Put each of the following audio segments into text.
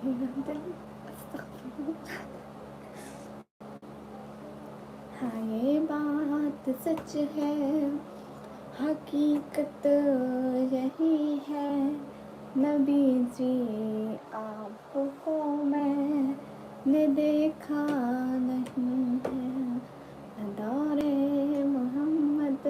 दिल अस्तगफिरुल्लाह। हाँ ये बात सच है, हकीकत यही है, नबी जी आपको मैंने देखा नहीं है, दौरे मोहम्मद।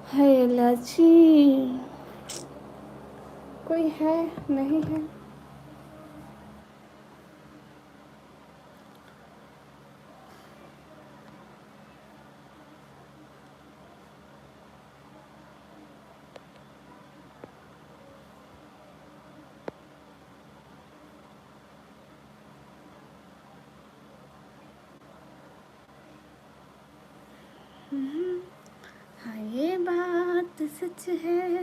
है लाची, कोई है नहीं है। हाँ ये बात सच है।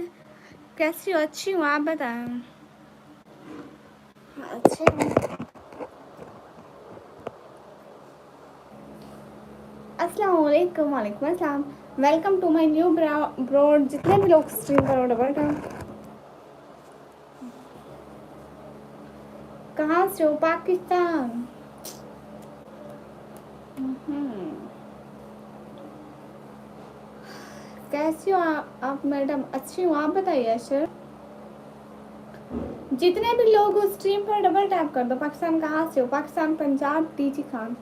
कैसी हो? अच्छी हूँ, आप बताएं। हाँ, अच्छी हूँ। अस्सलाम वालेकुम। वालेकुम अस्सलाम। Welcome to my new broad. जितने भी लोग स्ट्रीम करो डबल टाइम। कहाँ से हो? पाकिस्तान। कैसी हो आप मैडम? अच्छी हूँ, आप बताइए अशर। जितने भी लोग हो स्ट्रीम पर डबल टैप कर दो। पाकिस्तान कहाँ से हो? पाकिस्तान पंजाब डीजी खान।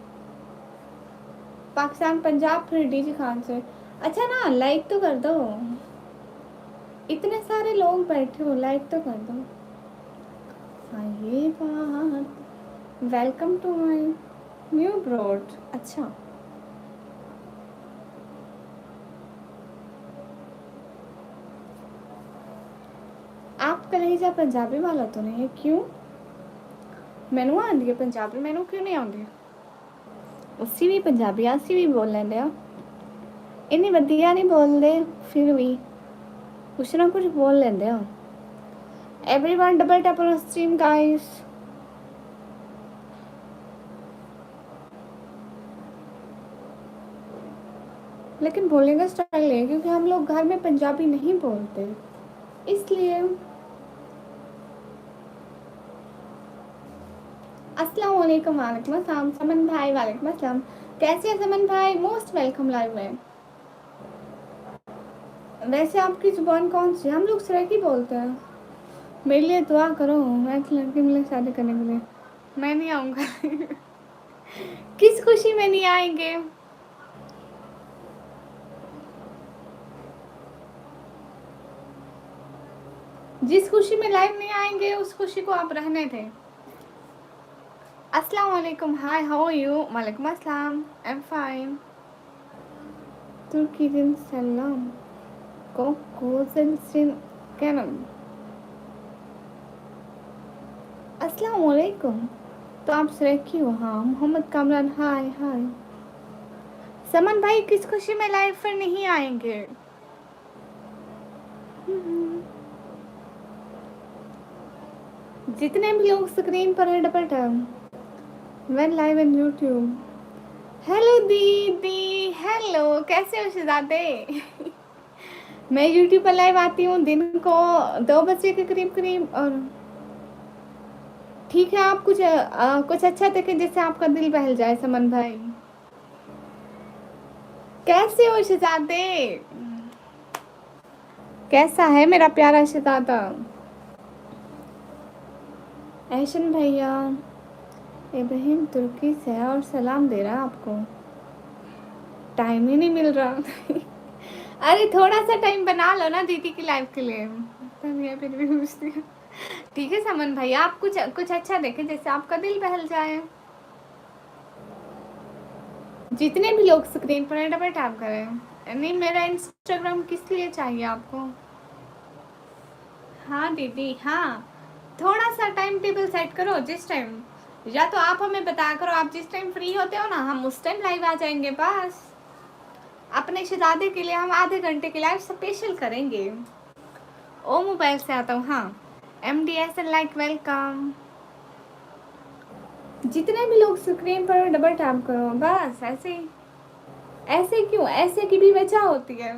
पाकिस्तान पंजाब फिर डीजी खान से। अच्छा ना, लाइक तो कर दो। इतने सारे लोग बैठे हो, लाइक तो कर दो। हाँ ये बात। Welcome to my new broad. अच्छा, आपका लहजा पंजाबी वाला तो नहीं है? क्यों? मैनू आती है पंजाबी, मैनू क्यों नहीं आती? उसी भी पंजाबी असी भी बोल लेंगे हो। इन्नी वधिया नहीं बोलते, फिर भी कुछ ना कुछ बोल लेंगे हो। Everyone double tap on stream guys. लेकिन बोलने का स्टाइल है, क्योंकि हम लोग घर में पंजाबी नहीं बोलते, इसलिए। अस्सलाम वालेकुम। वालेकुम अस्सलाम। समन भाई वालेकुम अस्सलाम। कैसे हैं समन भाई? मोस्ट वेलकम लाइव में। वैसे आपकी जुबान कौन सी? हम लोग सराइकी बोलते हैं। मेरे लिए दुआ करो, मैं एक लड़की मिले शादी करने के लिए। मैं नहीं आऊँगा। किस खुशी में नहीं आएंगे? जिस खुशी में लाइव नहीं आएंगे उस खुशी को आप रहने थे। अस्सलाम वालेकुम। हाय, हाउ आर यू? वालेकुम अस्सलाम। I am fine. तुर्की दिन सलाम को कोजन सिन कैनन। अस्सलाम वालेकुम। तो आप सराइकी हो? हाँ। मोहम्मद कामरान, हाय हाय। समन भाई किस खुशी में लाइव पर नहीं आएंगे? जितने भी लोग स्क्रीन पर है double tap when live in YouTube. Hello दीदी, हेलो, कैसे हो शहजादे? मैं यूट्यूब पर लाइव आती हूँ दिन को 2 बजे के करीब करीब। और ठीक है, आप कुछ अच्छा देखें जिससे आपका दिल बहल जाए। समन भाई कैसे हो शहजादे? कैसा है मेरा प्यारा शहजादा? ऐशन भैया इब्राहिम तुर्की से है और सलाम दे रहा है आपको। टाइम ही नहीं मिल रहा। अरे थोड़ा सा टाइम बना लो ना दीदी की लाइफ के लिए। मैं फिर भी पूछती हूँ। ठीक है समन भाई, आप कुछ अच्छा देखें जिससे आपका दिल बहल जाए। जितने भी लोग स्क्रीन पर डबल टैप करें। नहीं, मेरा इंस्टाग्राम किस लिए चाहिए आपको? हाँ दीदी, हाँ, थोड़ा सा टाइम टेबल सेट करो। जिस टाइम, या तो आप हमें बताया करो आप जिस टाइम फ्री होते हो ना, हम उस टाइम लाइव आ जाएंगे। बस अपने शहजादे के लिए हम आधे घंटे की लाइव स्पेशल करेंगे। ओ मोबाइल से आता हूँ। हाँ, MDSN लाइक वेलकम। जितने भी लोग स्क्रीन पर डबल टैप करो। बस ऐसे ही। ऐसे क्यों? ऐसे की भी वजह होती है।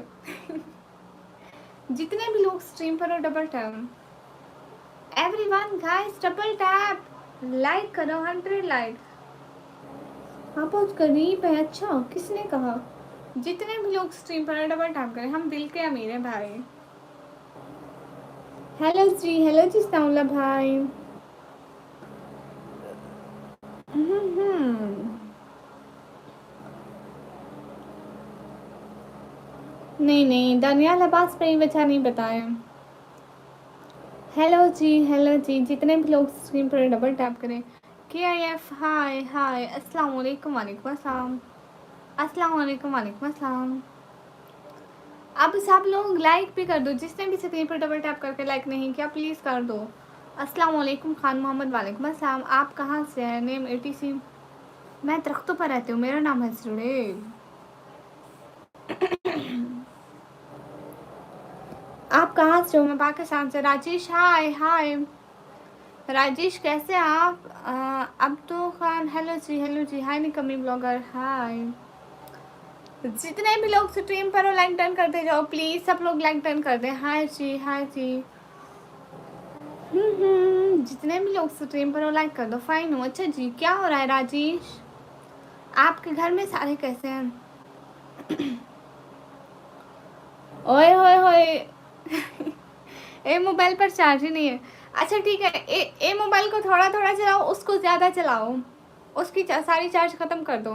जितने भी लोग स्ट्रीम पर double tap. Everyone guys double tap, like करो 100 लाइक। हाँ बहुत करीब है। अच्छा, किसने कहा? जितने भी लोग स्ट्रीम पर डबल टैप करें, हम दिल के अमीर हैं भाई। हेलो जी साउला भाई। नहीं नहीं, दानियाल अब्बास पे ही वजह नहीं बताए। हेलो जी, जितने भी लोग स्क्रीन पर डबल टैप करें। KIF हाय हाय, अस्सलाम वालेकुम, वालेकुम अस्सलाम, अस्सलाम वालेकुम, वालेकुम अस्सलाम। अब सब लोग लाइक भी कर दो। जिसने भी स्क्रीन पर डबल टैप करके लाइक नहीं किया प्लीज़ कर दो। अस्सलाम वालेकुम खान मोहम्मद, वालेकुम अस्सलाम। आप कहाँ से हैं? Name ATC। मैं दरख्तों पर रहती हूँ, मेरा नाम है सुरेब। आप कहाँ से हो? मैं पाकिस्तान से। राजेश हाय हाय। राजेश कैसे हैं आप? अब तो खान हेलो जी हाय निकमी ब्लॉगर हाय। जितने भी लोग स्ट्रीम पर हो लाइक डन करते जाओ प्लीज़। सब लोग लाइक डन कर दें। हाय जी, हाय जी। जितने भी लोग स्ट्रीम पर हो लाइक कर दो। फाइन हो। अच्छा जी, क्या हो रहा है राजेश? आपके घर में सारे कैसे हैं? ओए होए होए। ए मोबाइल पर चार्ज ही नहीं है। अच्छा ठीक है, ए मोबाइल को थोड़ा थोड़ा चलाओ, उसको ज़्यादा चलाओ, उसकी सारी चार्ज ख़त्म कर दो।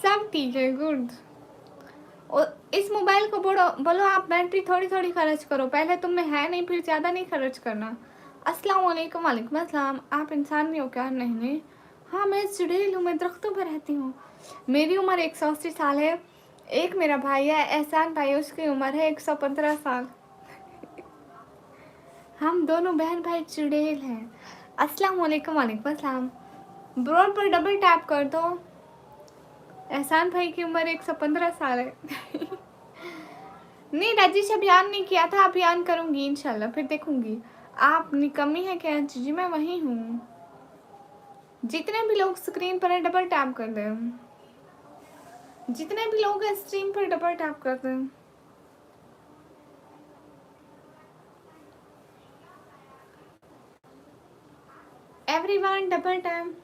सब ठीक है, गुड। इस मोबाइल को बोलो आप बैटरी थोड़ी थोड़ी खर्च करो। पहले तुम में है नहीं, फिर ज़्यादा नहीं खर्च करना। अस्सलाम वालेकुम, वालेकुम अस्सलाम। आप इंसान नहीं हो क्या? नहीं नहीं, हाँ मैं चुड़ैल हूँ, मैं दरख्तों पर रहती हूँ। मेरी उम्र 180 साल है। एक मेरा भाई है एहसान भाई, उसकी उम्र है 115 साल। हम दोनों बहन भाई चुड़ैल हैं। अस्सलाम वालेकुम, वालेकुम अस्सलाम। ब्रो पर डबल टैप कर दो। एहसान भाई की उम्र 115 साल है। नहीं राजेश, अभियान नहीं किया था, अभियान करूंगी इंशाल्लाह, फिर देखूंगी। आप निकम्मी है क्या? जी मैं वही हूँ। जितने भी लोग स्क्रीन पर है डबल टैप कर दें। जितने भी लोग हैं स्क्रीन पर डबल टैप कर दें। Everyone double tap.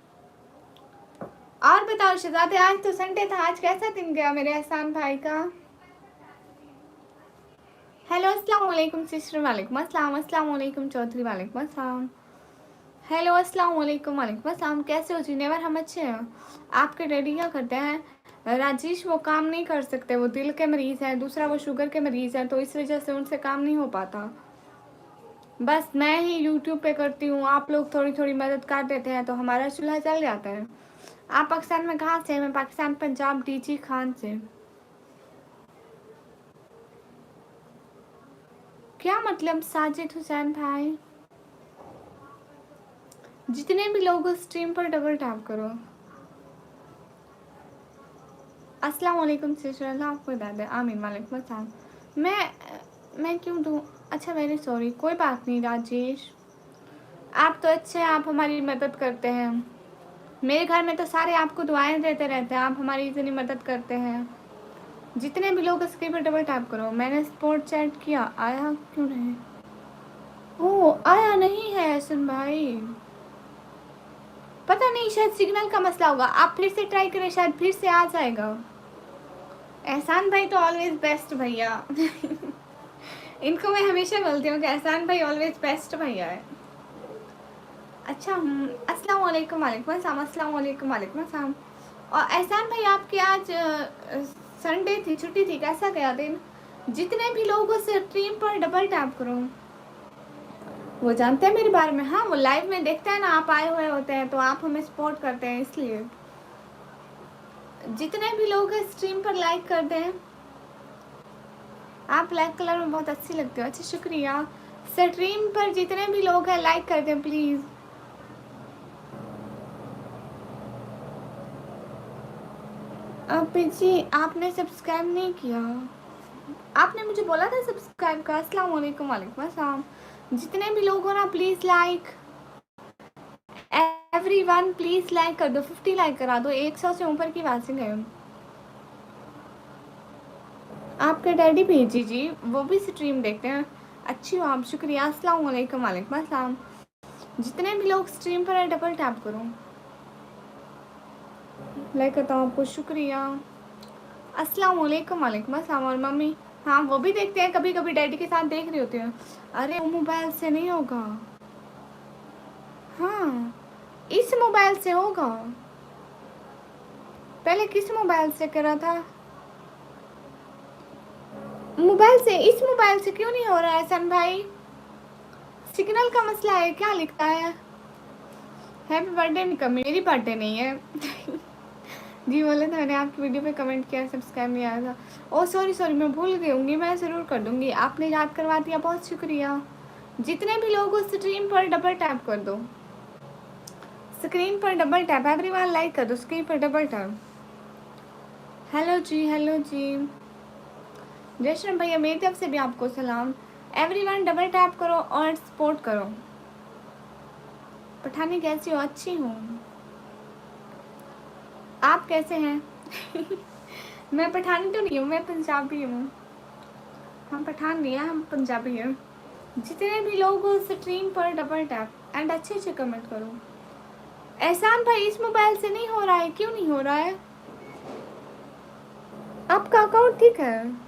और बताओ शहजादे, आज तो संडे था, आज कैसा दिन गया मेरे एहसान भाई का? हेलो अस्सलाम वालेकुम सिस्टर, वालेकुम अस्सलाम, अस्सलाम वालेकुम चौधरी, वालेकुम अस्सलाम। हेलो अस्सलाम वालेकुम, वालेकुम अस्सलाम। कैसे हो जी? नेवर, हम अच्छे हैं। आपके डैडी क्या करते हैं? राजेश वो काम नहीं कर सकते, वो दिल के मरीज़ हैं, दूसरा वो शुगर के मरीज़ हैं, तो इस वजह से उनसे काम नहीं हो पाता। बस मैं ही यूट्यूब पे करती हूँ, आप लोग थोड़ी थोड़ी मदद कर देते हैं तो हमारा चूल्हा चल जाता है। आप पाकिस्तान में कहाँ से? मैं पाकिस्तान पंजाब DG खान से। क्या मतलब साजिद हुसैन भाई? जितने भी लोग स्ट्रीम पर डबल टैप करो। अस्सलाम वालेकुम सिस्टर, अल्लाह आपको हिदायत दे। आमीन। वालेकुम अस्सलाम। मैं क्यों दूँ? अच्छा वेरी सॉरी, कोई बात नहीं राजेश, आप तो अच्छे हैं, आप हमारी मदद करते हैं। मेरे घर में तो सारे आपको दुआएं देते रहते हैं, आप हमारी इतनी मदद करते हैं। जितने भी लोग स्क्रीन पर डबल टैप करो। मैंने स्पोर्ट चैट किया, आया क्यों नहीं? ओह आया नहीं है एहसन भाई, पता नहीं, शायद सिग्नल का मसला होगा। आप फिर से ट्राई करें, शायद फिर से आ जाएगा। एहसान भाई तो ऑलवेज बेस्ट भैया इनको मैं हमेशा बोलती हूँ कि एहसान भाई ऑलवेज बेस्ट भैया है। अच्छा अस्सलाम वालेकुम। वालेकुम अस्सलाम। अस्सलाम वालेकुम। वालेकुम अस्सलाम। और एहसान भाई आपकी आज संडे थी, छुट्टी थी, कैसा गया दिन? जितने भी लोगों से स्ट्रीम पर डबल टैप करो। वो जानते हैं मेरे बारे में, हाँ वो लाइव में देखते हैं ना, आप आए हुए होते हैं तो आप हमें सपोर्ट करते हैं, इसलिए जितने भी लोग स्ट्रीम पर लाइक कर दें। आप ब्लैक कलर में बहुत अच्छी लगते हो। अच्छा शुक्रिया। स्ट्रीम पर जितने भी लोग हैं लाइक कर दें प्लीज़। अब जी आपने सब्सक्राइब नहीं किया, आपने मुझे बोला था सब्सक्राइब का। अस्सलाम वालेकुम। वालेकुम अस्सलाम। जितने भी लोग हो ना please like, everyone please like कर दो, 50 लाइक करा दो, 100 से ऊपर की वाचिंग है। आपके डैडी भेजी जी, वो भी स्ट्रीम देखते हैं। अच्छी हो आप, शुक्रिया। अस्सलाम वालेकुम। वालेकुम अस्सलाम। जितने भी लोग स्ट्रीम पर है डबल टैप करो, लाइक करता हूँ आपको, शुक्रिया। अस्सलाम वालेकुम। वालेकुम अस्सलाम। और मम्मी, हाँ वो भी देखते हैं, कभी कभी डैडी के साथ देख रही होती हैं। अरे वो मोबाइल से नहीं होगा, हाँ इस मोबाइल से होगा। पहले किस मोबाइल से करा था? मोबाइल से, इस मोबाइल से क्यों नहीं हो रहा है सन भाई? सिग्नल का मसला है क्या? लिखता है हैप्पी बर्थडे निकम, मेरी बर्थडे नहीं है जी बोले था, मैंने आपकी वीडियो पे कमेंट किया, सब्सक्राइब नहीं आया था। ओह सॉरी सॉरी, मैं भूल गई होंगी, मैं ज़रूर कर दूँगी, आपने याद करवा दिया, बहुत शुक्रिया। जितने भी लोग उस स्ट्रीम पर डबल टैप कर दो, स्क्रीन पर डबल टैप, एवरीवन लाइक कर दो, स्क्रीन पर double tap. Hello ji, hello जी जयश्रम भैया, मेरी तरफ से भी आपको सलाम। एवरीवन डबल टैप करो और सपोर्ट करो। पठानी कैसी हो? अच्छी हूँ, आप कैसे हैं? मैं पठानी तो नहीं हूँ, मैं पंजाबी हूँ। हम पठान नहीं है, हम पंजाबी हैं। जितने भी लोग हो स्ट्रीम पर डबल टैप एंड अच्छे से कमेंट करो। एहसान भाई इस मोबाइल से नहीं हो रहा है, क्यों नहीं हो रहा है? आपका अकाउंट ठीक है?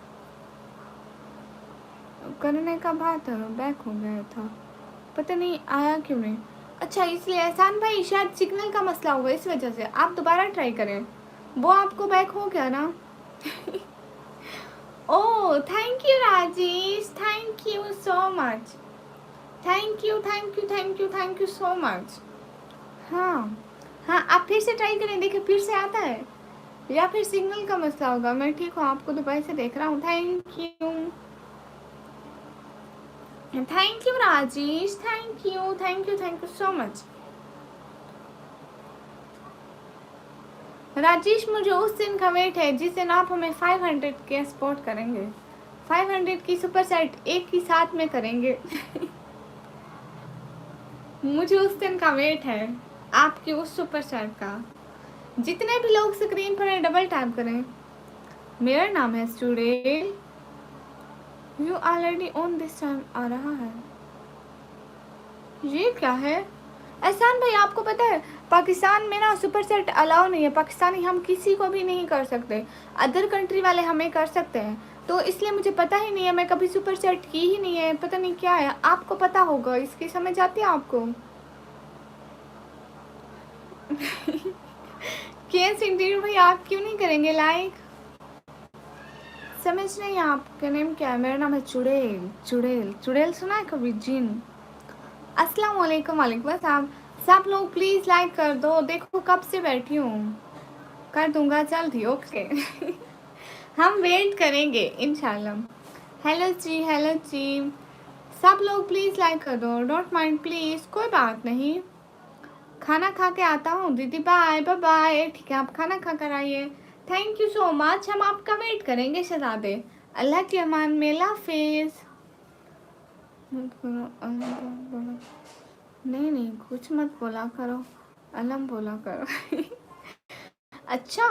करने का बात है, बैक हो गया था, पता नहीं आया क्यों नहीं। अच्छा इसलिए एहसान भाई शायद सिग्नल का मसला होगा, इस वजह से आप दोबारा ट्राई करें, वो आपको बैक हो गया ना oh thank you Rajesh, thank you so much, thank you thank you thank you thank you so much. हाँ हाँ, आप फिर से ट्राई करें, देखिए फिर से आता है, या फिर सिग्नल का मसला होगा। मैं ठीक हूँ, आपको दुबई से देख रहा हूँ। Thank you, thank you Rajesh, thank you thank you thank you so much. Rajesh मुझे उस दिन का वेट है जिस दिन आप हमें 500 के सपोर्ट करेंगे, 500 की सुपर सेट एक ही साथ में करेंगे मुझे उस दिन का वेट है आपकी उस सुपर सेट का। जितने भी लोग स्क्रीन पर है डबल टैप करें। मेरा नाम है student, you already on this time आ रहा है, ये क्या है? एहसान भाई आपको पता है पाकिस्तान में ना सुपर सेट अलाउ नहीं है, पाकिस्तानी हम किसी को भी नहीं कर सकते, अदर कंट्री वाले हमें कर सकते हैं, तो इसलिए मुझे पता ही नहीं है, मैं कभी सुपर सेट की ही नहीं है, पता नहीं क्या है, आपको पता होगा, इसकी समझ आती है आपको? केएस इंटीरियर भाई आप क्यों नहीं करेंगे लाइक? समझ नहीं, आपका नेम क्या है? मेरा नाम है चुड़ैल, चुड़ैल, चुड़ैल सुना है कभी? जिन। अस्सलाम वालेकुम। वालेकुम अस्सलाम। सब लोग प्लीज़ लाइक कर दो, देखो कब से बैठी हूँ, कर दूंगा जल्दी, ओके हम वेट करेंगे इंशाल्लाह। हेलो जी, हेलो जी, सब लोग प्लीज़ लाइक कर दो, डोंट माइंड प्लीज़, कोई बात नहीं। खाना खा के आता हूँ दीदी, बाय बाय बाय, ठीक है आप खाना खा कर आइए। थैंक यू सो मच, हम आपका वेट करेंगे शहजादे। अल्लाह के अमान में, अल्लाह हाफिज। मत करो नहीं नहीं, कुछ मत बोला करो, अलम बोला करो। अच्छा,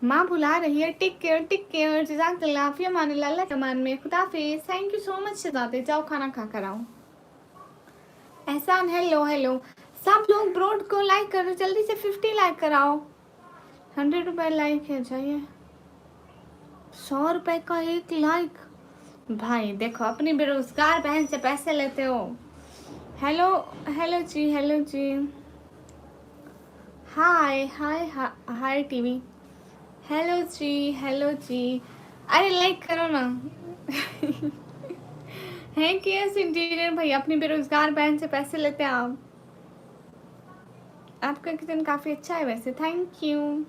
माँ बुला रही है। टेक केयर, जज़ाकल्लाह, फ़ी अमानिल्लाह, अल्लाह के अमान में, खुदा हाफिज। थैंक यू सो मच शहजादे, जाओ खाना खा कर आओ। एहसान हेलो हेलो, सब लोग ब्रोड को लाइक करो, जल्दी से 50 लाइक कराओ। 100 रुपये लाइक है, चाहिए 100 रुपये का एक लाइक। भाई देखो, अपनी बेरोजगार बहन से पैसे लेते हो। हेलो हेलो जी, हेलो जी, हाय हाय हाय टीवी, हेलो जी, हेलो जी, अरे लाइक करो ना। है कि ऐसे इंटीरियर भाई, अपनी बेरोजगार बहन से पैसे लेते हैं आप। आपका किचन काफ़ी अच्छा है वैसे, थैंक यू।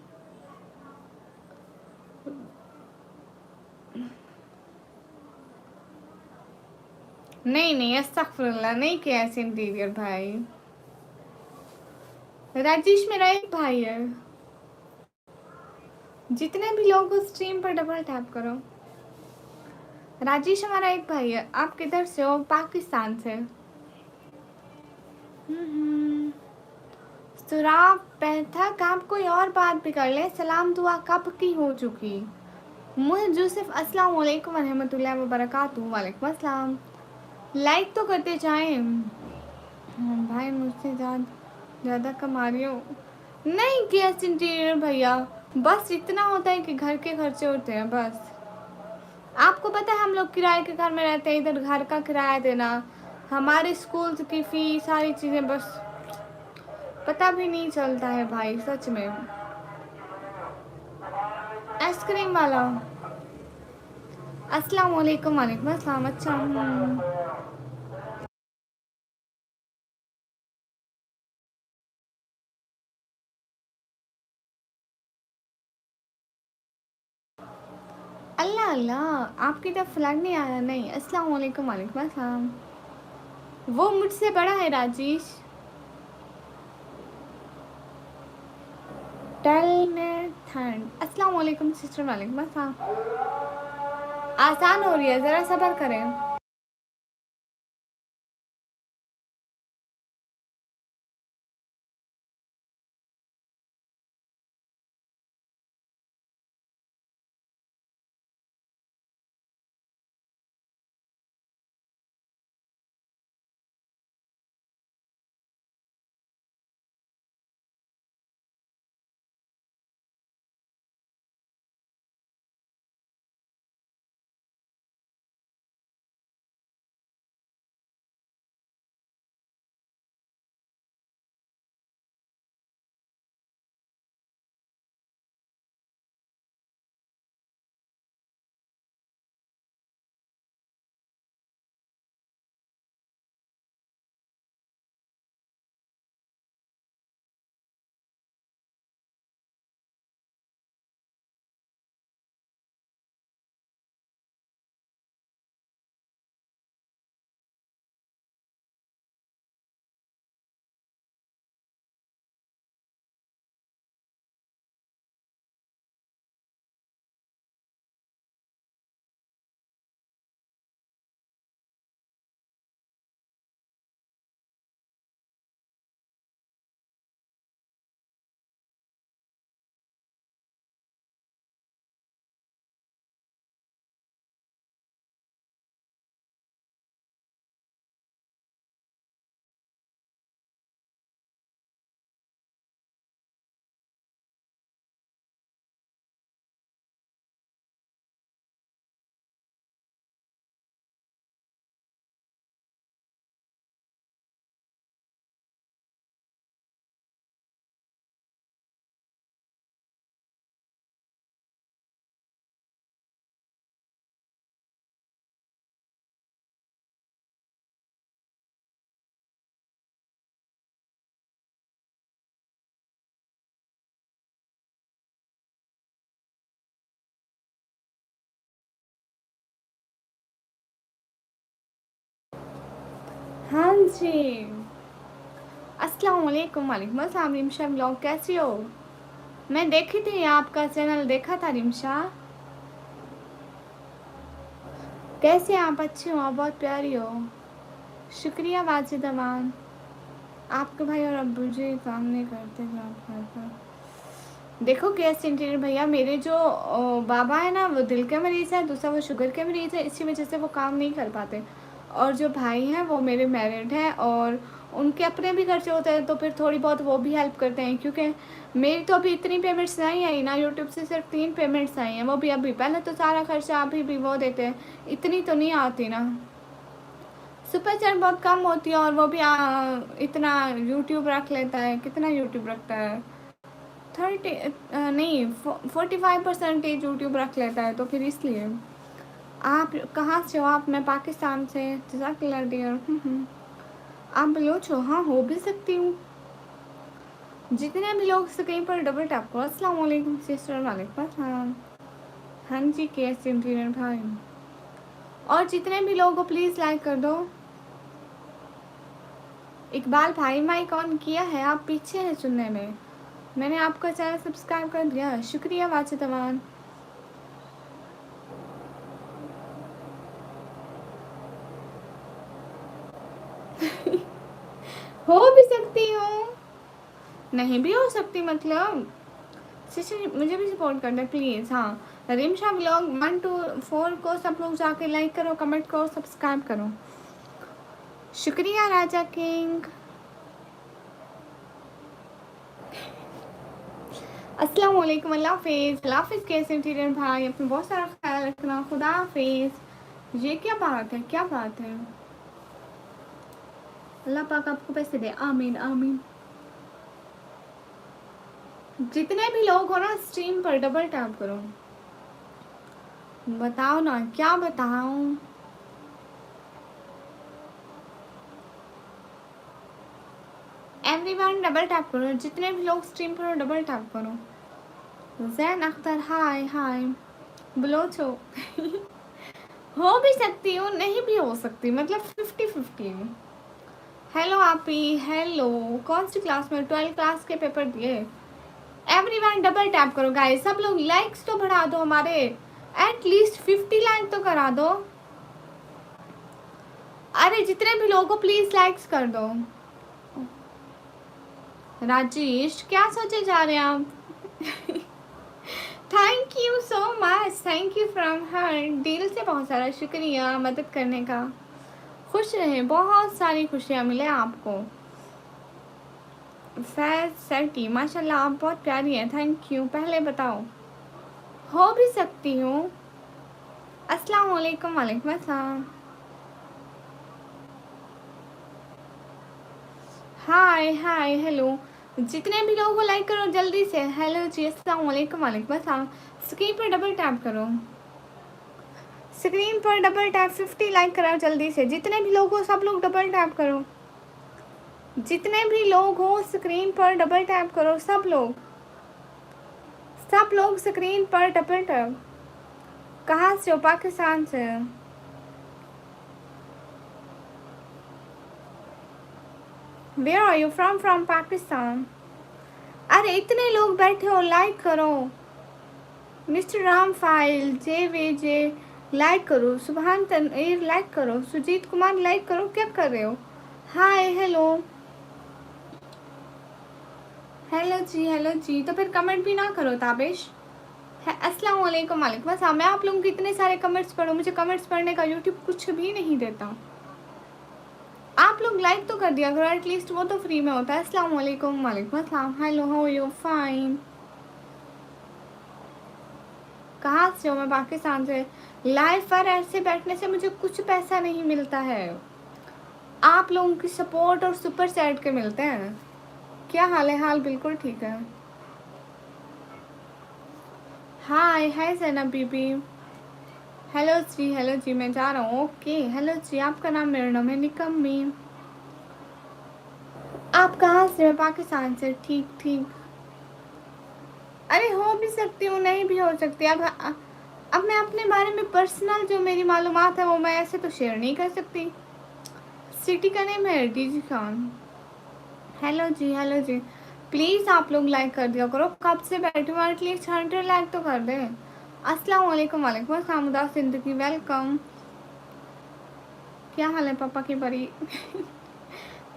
नहीं नहीं, अस्तगफुरुल्लाह, नहीं किया ऐसे इंटीरियर भाई। राजेश मेरा एक भाई है। जितने भी लोग उस स्ट्रीम पर डबल टैप करो। राजेश हमारा एक भाई है। आप किधर से हो? पाकिस्तान से। सुराग पैथक, आप कोई और बात भी कर ले। सलाम दुआ कब की हो चुकी। मुझे यूसुफ, अस्सलाम वालेकुम रहमतुल्लाहि व बरकातुहू। वालेकुम अस्सलाम। लाइक तो करते जाएं भाई, मुझसे ज़्यादा कमा रही हो। नहीं किया इंटीरियर भैया, बस इतना होता है कि घर के खर्चे होते हैं बस। आपको पता है हम लोग किराए के घर में रहते हैं, इधर घर का किराया देना, हमारे स्कूल की फीस, सारी चीज़ें, बस पता भी नहीं चलता है भाई सच में। आइसक्रीम वाला, अस्सलाम वालेकुम। वालेकुम अस्सलाम। अच्छा अल्लाह अल्लाह, आपकी तरफ फ्लैग नहीं आया? नहीं। अस्सलाम वालेकुम। वालेकुम अस्सलाम। वो मुझसे बड़ा है राजेश। अस्सलाम वालेकुम सिस्टर। वालेकुम अस्सलाम। आसान हो रही है, ज़रा सब्र करें। हाँ जी, अस्सलाम वालेकुम। वालेकुम अस्सलाम। रिमशा ब्लॉग, कैसी हो? मैं देखी थी आपका चैनल, देखा था रिमशा। कैसे आप? अच्छे हो, आप बहुत प्यारी हो। शुक्रिया वाजिद अमान। आपके भाई और अब्बू जी काम नहीं करते क्या? देखो गैस इंटीरियर भैया, मेरे जो बाबा है ना वो दिल के मरीज़ है, दूसरा वो शुगर के मरीज़ है, इसी वजह से वो काम नहीं कर पाते। और जो भाई हैं वो मेरे मैरिड हैं और उनके अपने भी खर्चे होते हैं, तो फिर थोड़ी बहुत वो भी हेल्प करते हैं। क्योंकि मेरी तो अभी इतनी पेमेंट्स नहीं आई ना, यूट्यूब से सिर्फ 3 पेमेंट्स आई हैं, वो भी अभी। पहले तो सारा खर्चा अभी भी वो देते हैं, इतनी तो नहीं आती ना। सुपर चैट बहुत कम होती है और वो भी इतना यूट्यूब रख लेता है। कितना यूट्यूब रखता है? 30 नहीं 45% यूट्यूब रख लेता है, तो फिर इसलिए। आप कहाँ से हो? आप? मैं पाकिस्तान से। जज़ाकल्लाह डियर। आप बलोच हो? हाँ, हो भी सकती हूँ। जितने भी लोग स्क्रीन पर डबल टैप करो। अस्सलाम वालेकुम सिस्टर। वालेकुम अस्सलाम। हाँ जी, कैसे इंटीरियर भाई? और जितने भी लोगों को प्लीज़ लाइक कर दो। इकबाल भाई माइक ऑन किया है? आप पीछे हैं सुनने में। मैंने आपका चैनल सब्सक्राइब कर दिया, शुक्रिया वाजिद अमान। हो भी सकती हूँ, नहीं भी हो सकती, मतलब सिस्टर मुझे भी सपोर्ट करना प्लीज़। हाँ, रिमशा व्लॉग 1 to 4 को सब लोग जाके लाइक करो, कमेंट करो, सब्सक्राइब करो। शुक्रिया राजा किंग। अस्सलाम वालेकुम। अल्लाह हाफिज़। अल्लाह हाफिज़। कैसे इंटीरियर भाई? अपना बहुत सारा ख्याल रखना। खुदा हाफिज़। ये क्या बात है? क्या बात है? अल्लाह पाक आपको पैसे दे, आमीन आमीन। जितने भी लोग हो ना स्ट्रीम पर डबल टैप करो। बताओ ना, क्या बताऊं? एवरीवन डबल टैप करो। जितने भी लोग स्ट्रीम पर हो डबल टैप करो। जैन अख्तर हाय हाय। बलोच हो? हो भी सकती हूँ, नहीं भी हो सकती, मतलब 50-50। हेलो आपी, हेलो। कौन सी क्लास में? 12 क्लास के पेपर दिए। एवरीवन डबल टैप करो गाइस। सब लोग लाइक्स तो बढ़ा दो हमारे, एटलीस्ट 50 लाइक तो करा दो। अरे जितने भी लोगों को प्लीज लाइक्स कर दो। राजेश, क्या सोचे जा रहे हैं आप? Thank you so much, thank you from her दिल से, बहुत सारा शुक्रिया मदद करने का। खुश रहें, बहुत सारी खुशियाँ मिले आपको। फैज सर्टी, माशाल्लाह आप बहुत प्यारी हैं, थैंक यू। पहले बताओ। हो भी सकती हूँ। अस्सलाम वालेकुम। वालेकुम अस्सलाम। हाय हाय हेलो। जितने भी लोगों को लाइक करो जल्दी से। हेलो जी, अस्सलाम वालेकुम। वालेकुम अस्सलाम। स्क्रीन पर डबल टैप करो, स्क्रीन पर डबल टैप। 50 लाइक कराओ जल्दी से। जितने भी लोग हो सब लोग डबल टैप करो। जितने भी लोग हो स्क्रीन पर डबल टैप करो। सब लोग, सब लोग स्क्रीन पर डबल टैप। कहाँ से हो? पाकिस्तान से। Where are you from? From Pakistan. अरे इतने लोग बैठे हो, लाइक करो। मिस्टर राम फाइल जे वे जे लाइक करो। सुभान तनवीर लाइक करो। सुजीत कुमार लाइक करो। क्या कर रहे हो? Hi hello. Hello ji, hello जी। तो फिर कमेंट भी ना करो ताबिश। अस्सलाम वालेकुम। वालेकुम अस्सलाम। मैं आप लोगों के इतने सारे कमेंट्स पढ़ूँ, मुझे कमेंट्स पढ़ने का यूट्यूब कुछ भी नहीं देता। आप लोग लाइक तो कर दिया करो एटलीस्ट, वो तो फ्री में होता है। अस्सलाम वालेकुम। वालेकुम अस्सलाम। Hello, how are you? Fine. कहाँ से हो? मैं पाकिस्तान से। लाइव पर ऐसे बैठने से मुझे कुछ पैसा नहीं मिलता है, आप लोगों की सपोर्ट और सुपर चैट के मिलते हैं। क्या हाल है? हाल बिल्कुल ठीक है। हाय हाय जैनब बीबी। हेलो जी, हेलो जी। मैं जा रहा हूँ। ओके हेलो जी। आपका नाम? मेरा नाम है निकम्मी। आप कहाँ से? मैं पाकिस्तान से। ठीक ठीक। अरे हो भी सकती हूँ, नहीं भी हो सकती। अब मैं अपने बारे में पर्सनल जो मेरी मालूमात है वो मैं ऐसे तो शेयर नहीं कर सकती। सिटी का नेम है DG Khan. Hello ji, hello ji. Please आप लोग लाइक कर दिया करो, कब से बैठे हो, एटलीस्ट 100 लाइक तो कर दें। अस्सलाम वालेकुम। वालेकुम अस्सलाम। उदास जिंदगी वेलकम। क्या हाल है पापा की परी?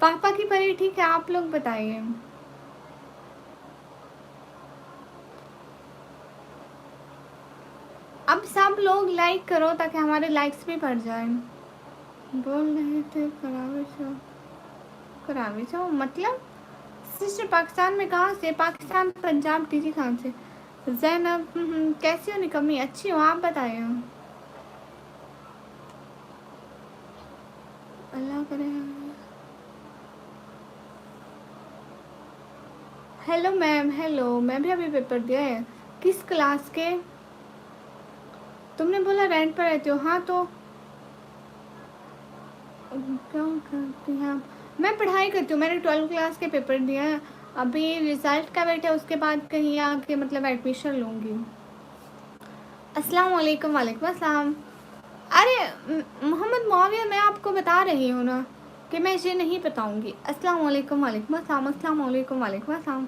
पापा की परी ठीक है, आप लोग बताइए। अब सब लोग लाइक करो ताकि हमारे लाइक्स भी बढ़ जाए। बोल रहे थे करावे जाओ मतलब सिस्टर पाकिस्तान में कहाँ से? पाकिस्तान पंजाब टीजी खान से। जैनब कैसी हो निकम्मी? अच्छी हो, आप बताइए। अल्लाह करे। Hello ma'am, hello. मैं भी अभी पेपर दिया है। किस क्लास के? तुमने बोला रेंट पर रहते हो, हाँ तो क्या करती हैं आप? मैं पढ़ाई करती हूँ, मैंने 12 क्लास के पेपर दिए हैं, अभी रिजल्ट का वेट है, उसके बाद कहीं आके मतलब एडमिशन लूँगी। अस्सलाम वालेकुम। वालेकुम अस्सलाम। अरे मोहम्मद मुआविया, मैं आपको बता रही हूँ ना कि मैं ये नहीं बताऊँगी। अस्सलाम वालेकुम। वालेकुम अस्सलाम। अस्सलाम वालेकुम। वालेकुम अस्सलाम।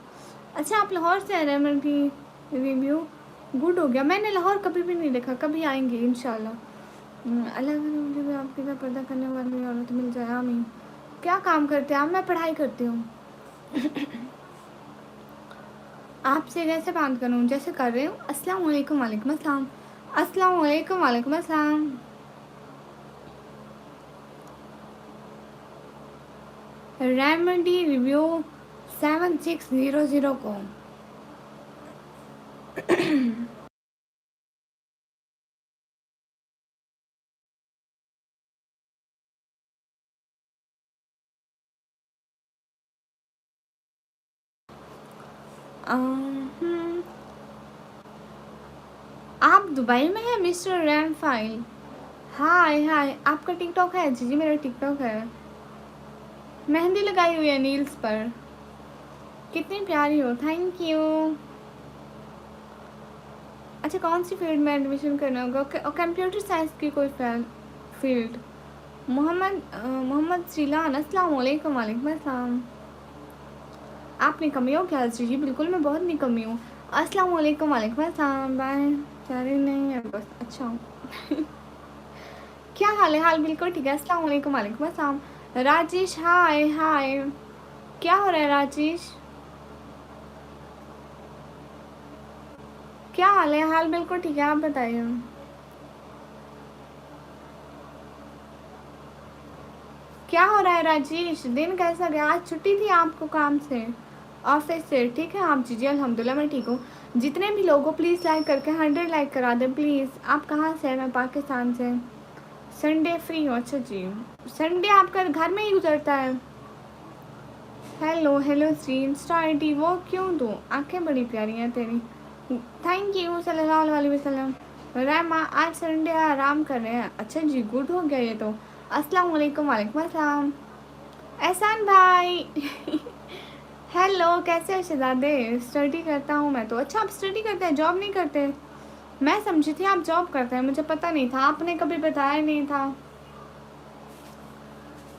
अच्छा आप लाहौर से आ रहे हैं? मेरी रिव्यू गुड हो गया। मैंने लाहौर कभी भी नहीं देखा, कभी आएंगे इंशाल्लाह। अल्लाह करे मुझे भी आपके साथ पर्दा करने वाली औरत मिल जाए, आमीन। क्या काम करते हैं आप? मैं पढ़ाई करती हूँ। आपसे कैसे बात करूँ? जैसे कर रही हूँ। अस्सलाम वालेकुम। वालेकुम अस्सलाम। अस्सलाम वालेकुम। वालेकुम अस्सलाम। रेमेडी रिव्यू 7600 को आप दुबई में हैं मिस्टर रैम फाइल? हाय हाय, आपका टिकटॉक है? जी जी मेरा टिकटॉक है। मेहंदी लगाई हुई है नील्स पर, कितनी प्यारी हो, थैंक यू। अच्छा कौन सी फील्ड में एडमिशन करना होगा? कंप्यूटर साइंस की कोई फील्ड। मोहम्मद जिलान, अस्सलाम वालेकुम। वालेकुम अस्सलाम। आप निकम्मी हो क्या? जी बिल्कुल, मैं बहुत निकम्मी हूँ। अस्सलाम वालेकुम। वालेकुम अस्सलाम। बाय। सारी नहीं है बस, अच्छा हूँ। क्या हाल है? हाल बिल्कुल ठीक है। अस्सलाम वालेकुम। वालेकुम अस्सलाम। राजेश हाय हाय। क्या हो रहा है राजेश? क्या हाल है? हाल बिल्कुल ठीक है, आप बताइए। क्या हो रहा है राजेश? दिन कैसा गया? आज छुट्टी थी आपको काम से, ऑफिस से? ठीक है आप? जी जी अल्हम्दुलिल्लाह मैं ठीक हूँ। जितने भी लोगों प्लीज़ लाइक करके 100 लाइक करा दें प्लीज़। आप कहाँ से हैं? मैं पाकिस्तान से। संडे फ्री हो? अच्छा जी। संडे आपका घर में ही गुजरता है? हेलो हेलो जी। इंस्टा आईडी वो क्यों दूँ? आंखें बड़ी प्यारी हैं तेरी। थैंक यू सल्लल्लाहु अलैहि वसल्लम। रहमा आज संडे आराम कर रहे हैं? अच्छा जी गुड हो गया ये तो। अस्सलाम वालेकुम। वालेकुम अस्सलाम। एहसान भाई। हेलो कैसे हो शहजादे? स्टडी करता हूँ मैं तो। अच्छा आप स्टडी करते हैं, जॉब नहीं करते? मैं समझी थी आप जॉब करते हैं, मुझे पता नहीं था, आपने कभी बताया नहीं था।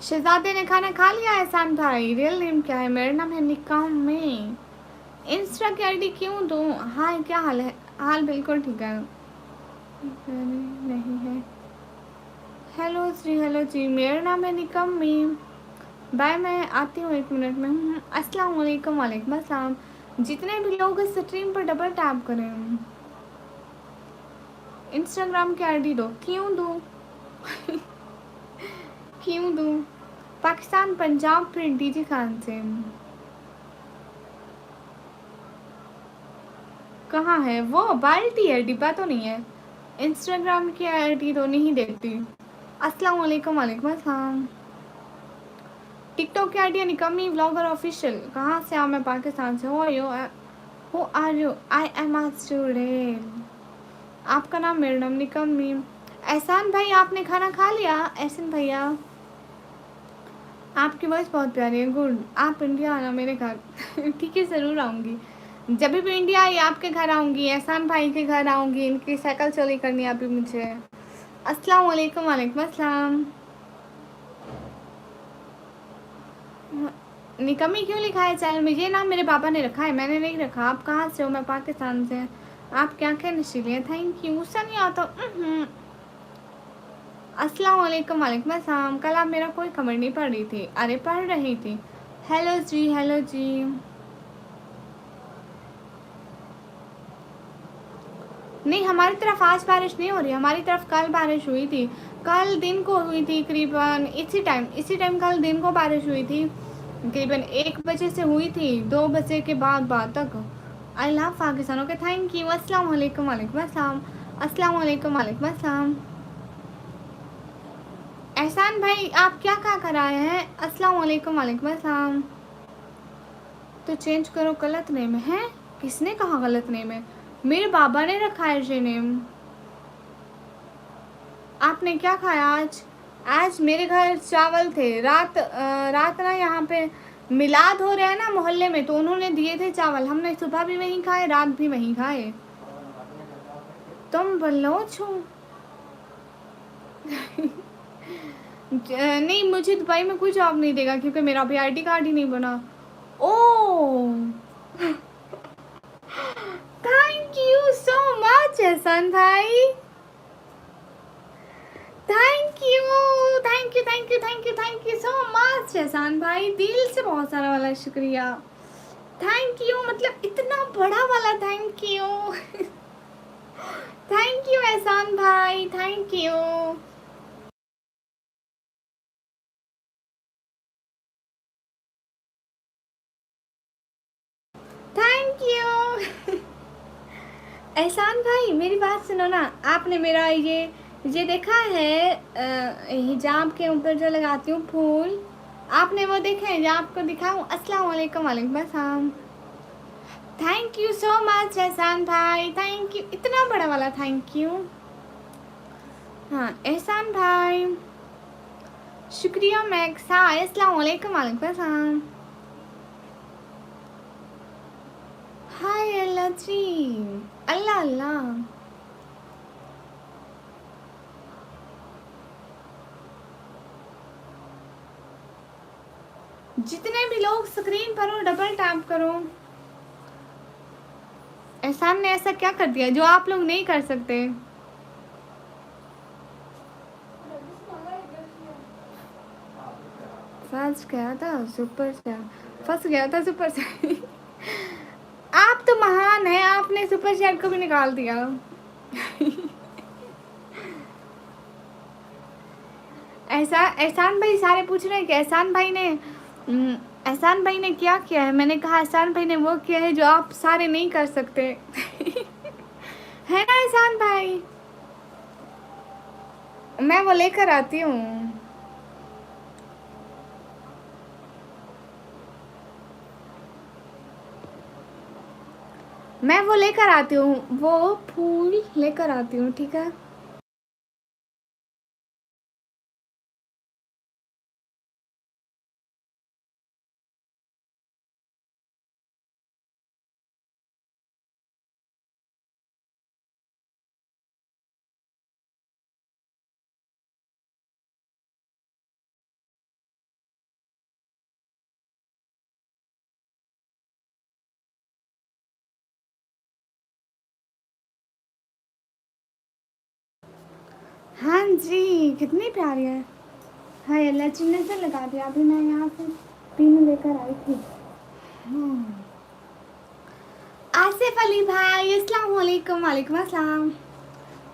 शहजादे ने खाना खा लिया? एहसान भाई रियल नेम क्या है? मेरा नाम है निकाम में। इंस्टा की आईडी क्यों दूँ? हाँ क्या हाल है? हाल बिल्कुल ठीक है। नहीं है। हेलो जी, हेलो जी, मेरा नाम है निकम मीम। बाय, मैं आती हूँ 1 मिनट में। अस्सलाम वालेकुम। वालेकुम अस्सलाम। जितने भी लोग इस स्ट्रीम पर डबल टैप करें। इंस्टाग्राम की आईडी दो। क्यों दूँ? क्यों दूँ? पाकिस्तान पंजाब फिर डीजी खान से। कहाँ है वो? बाल्टी है, डिब्बा तो नहीं है। इंस्टाग्राम की आईडी तो नहीं देती। अस्सलाम वालेकुम। वालेकुम अस्सलाम। टिकटॉक की आईडी निकम्मी व्लॉगर ऑफिशियल। कहाँ से आओ? मैं पाकिस्तान से। Who are you? I am a student. आपका नाम? मेरा नाम निकम्मी। एहसान भाई आपने खाना खा लिया? एहसान भैया आपकी वॉइस बहुत प्यारी है। गुड। आप इंडिया आना मेरे घर। ठीक है ज़रूर आऊँगी। जब भी इंडिया आई आपके घर आऊँगी, एहसान भाई के घर आऊँगी, इनकी साइकिल चोरी करनी है अभी मुझे। अस्सलाम वालेकुम। वालेकुम अस्सलाम। निकमी क्यों लिखा है चैनल में? ये नाम मेरे पापा ने रखा है, मैंने नहीं रखा। आप कहाँ से हो? मैं पाकिस्तान से। आप क्या क्या नशीले हैं? Thank you. गुस्सा नहीं आता। अस्सलाम वालेकुम। वालेकुम अस्सलाम। कल आप मेरा कोई कमेंट नहीं पढ़ रही थी। अरे पढ़ रही थी। हेलो जी, हेलो जी। नहीं, हमारी तरफ आज बारिश नहीं हो रही। हमारी तरफ कल बारिश हुई थी। कल दिन को हुई थी करीबन इसी टाइम कल दिन को बारिश हुई थी। करीबन 1 बजे से हुई थी, 2 बजे के बाद तक। I love Pakistan. Okay thank you. अस्सलाम वालेकुम। वालेकुम अस्सलाम। अस्सलाम वालेकुम। वालेकुम अस्सलाम। एहसान भाई आप क्या कर आए हैं? अस्सलाम वालेकुम। वालेकुम अस्सलाम। तो चेंज करो, गलत नेम है। किसने कहा गलत नेम है? मेरे बाबा ने रखा है ये नेम। आपने क्या खाया आज? आज मेरे घर चावल थे। रात ना यहाँ पे मिलाद हो रहा है ना मोहल्ले में, तो उन्होंने दिए थे चावल। हमने सुबह भी वहीं खाए, रात भी वहीं खाए। तुम बलोच हो? नहीं, मुझे दुबई में कोई जॉब नहीं देगा क्योंकि मेरा अभी आईडी कार्ड ही नहीं बना। Oh thank you so much एहसान भाई। थैंक यू सो मच एहसान भाई। दिल से बहुत सारा वाला शुक्रिया। थैंक यू, मतलब इतना बड़ा वाला thank you. Thank you Ehsan भाई, thank you. Thank you Ehsan भाई। मेरी बात सुनो ना। आपने मेरा ये देखा है हिजाब के ऊपर जो लगाती हूँ फूल? आपने वो देखा है जो आपको दिखाऊँ? अस्सलाम वालेकुम। वालेकुम अस्सलाम। थैंक यू सो मच एहसान भाई, थैंक यू। इतना बड़ा वाला थैंक यू। हाँ एहसान भाई शुक्रिया। मैक्स हाय। अस्सलाम वालेकुम। वालेकुम अस्सलाम। हाय अल्लाह जी। अल्लाह अल्लाह। जितने भी लोग स्क्रीन पर हो डबल टैप करो। एहसान ने ऐसा क्या कर दिया जो आप लोग नहीं कर सकते? फंस गया था सुपर से। फंस गया था सुपर से। आप तो महान हैं, आपने सुपर चैट को भी निकाल दिया। ऐसा एहसान भाई सारे पूछ रहे हैं कि एहसान भाई ने क्या किया है। मैंने कहा एहसान भाई ने वो किया है जो आप सारे नहीं कर सकते। है ना एहसान भाई? मैं वो लेकर आती हूँ। मैं वो लेकर आती हूँ, वो फूल लेकर आती हूँ, ठीक है? हाँ जी, कितनी प्यारी है। हाय अल्लाह जी ने तो लगा दिया। अभी मैं यहाँ से पीने लेकर आई थी। आसिफ अली भाई अस्सलाम वालेकुम। वालेकुम अस्सलाम।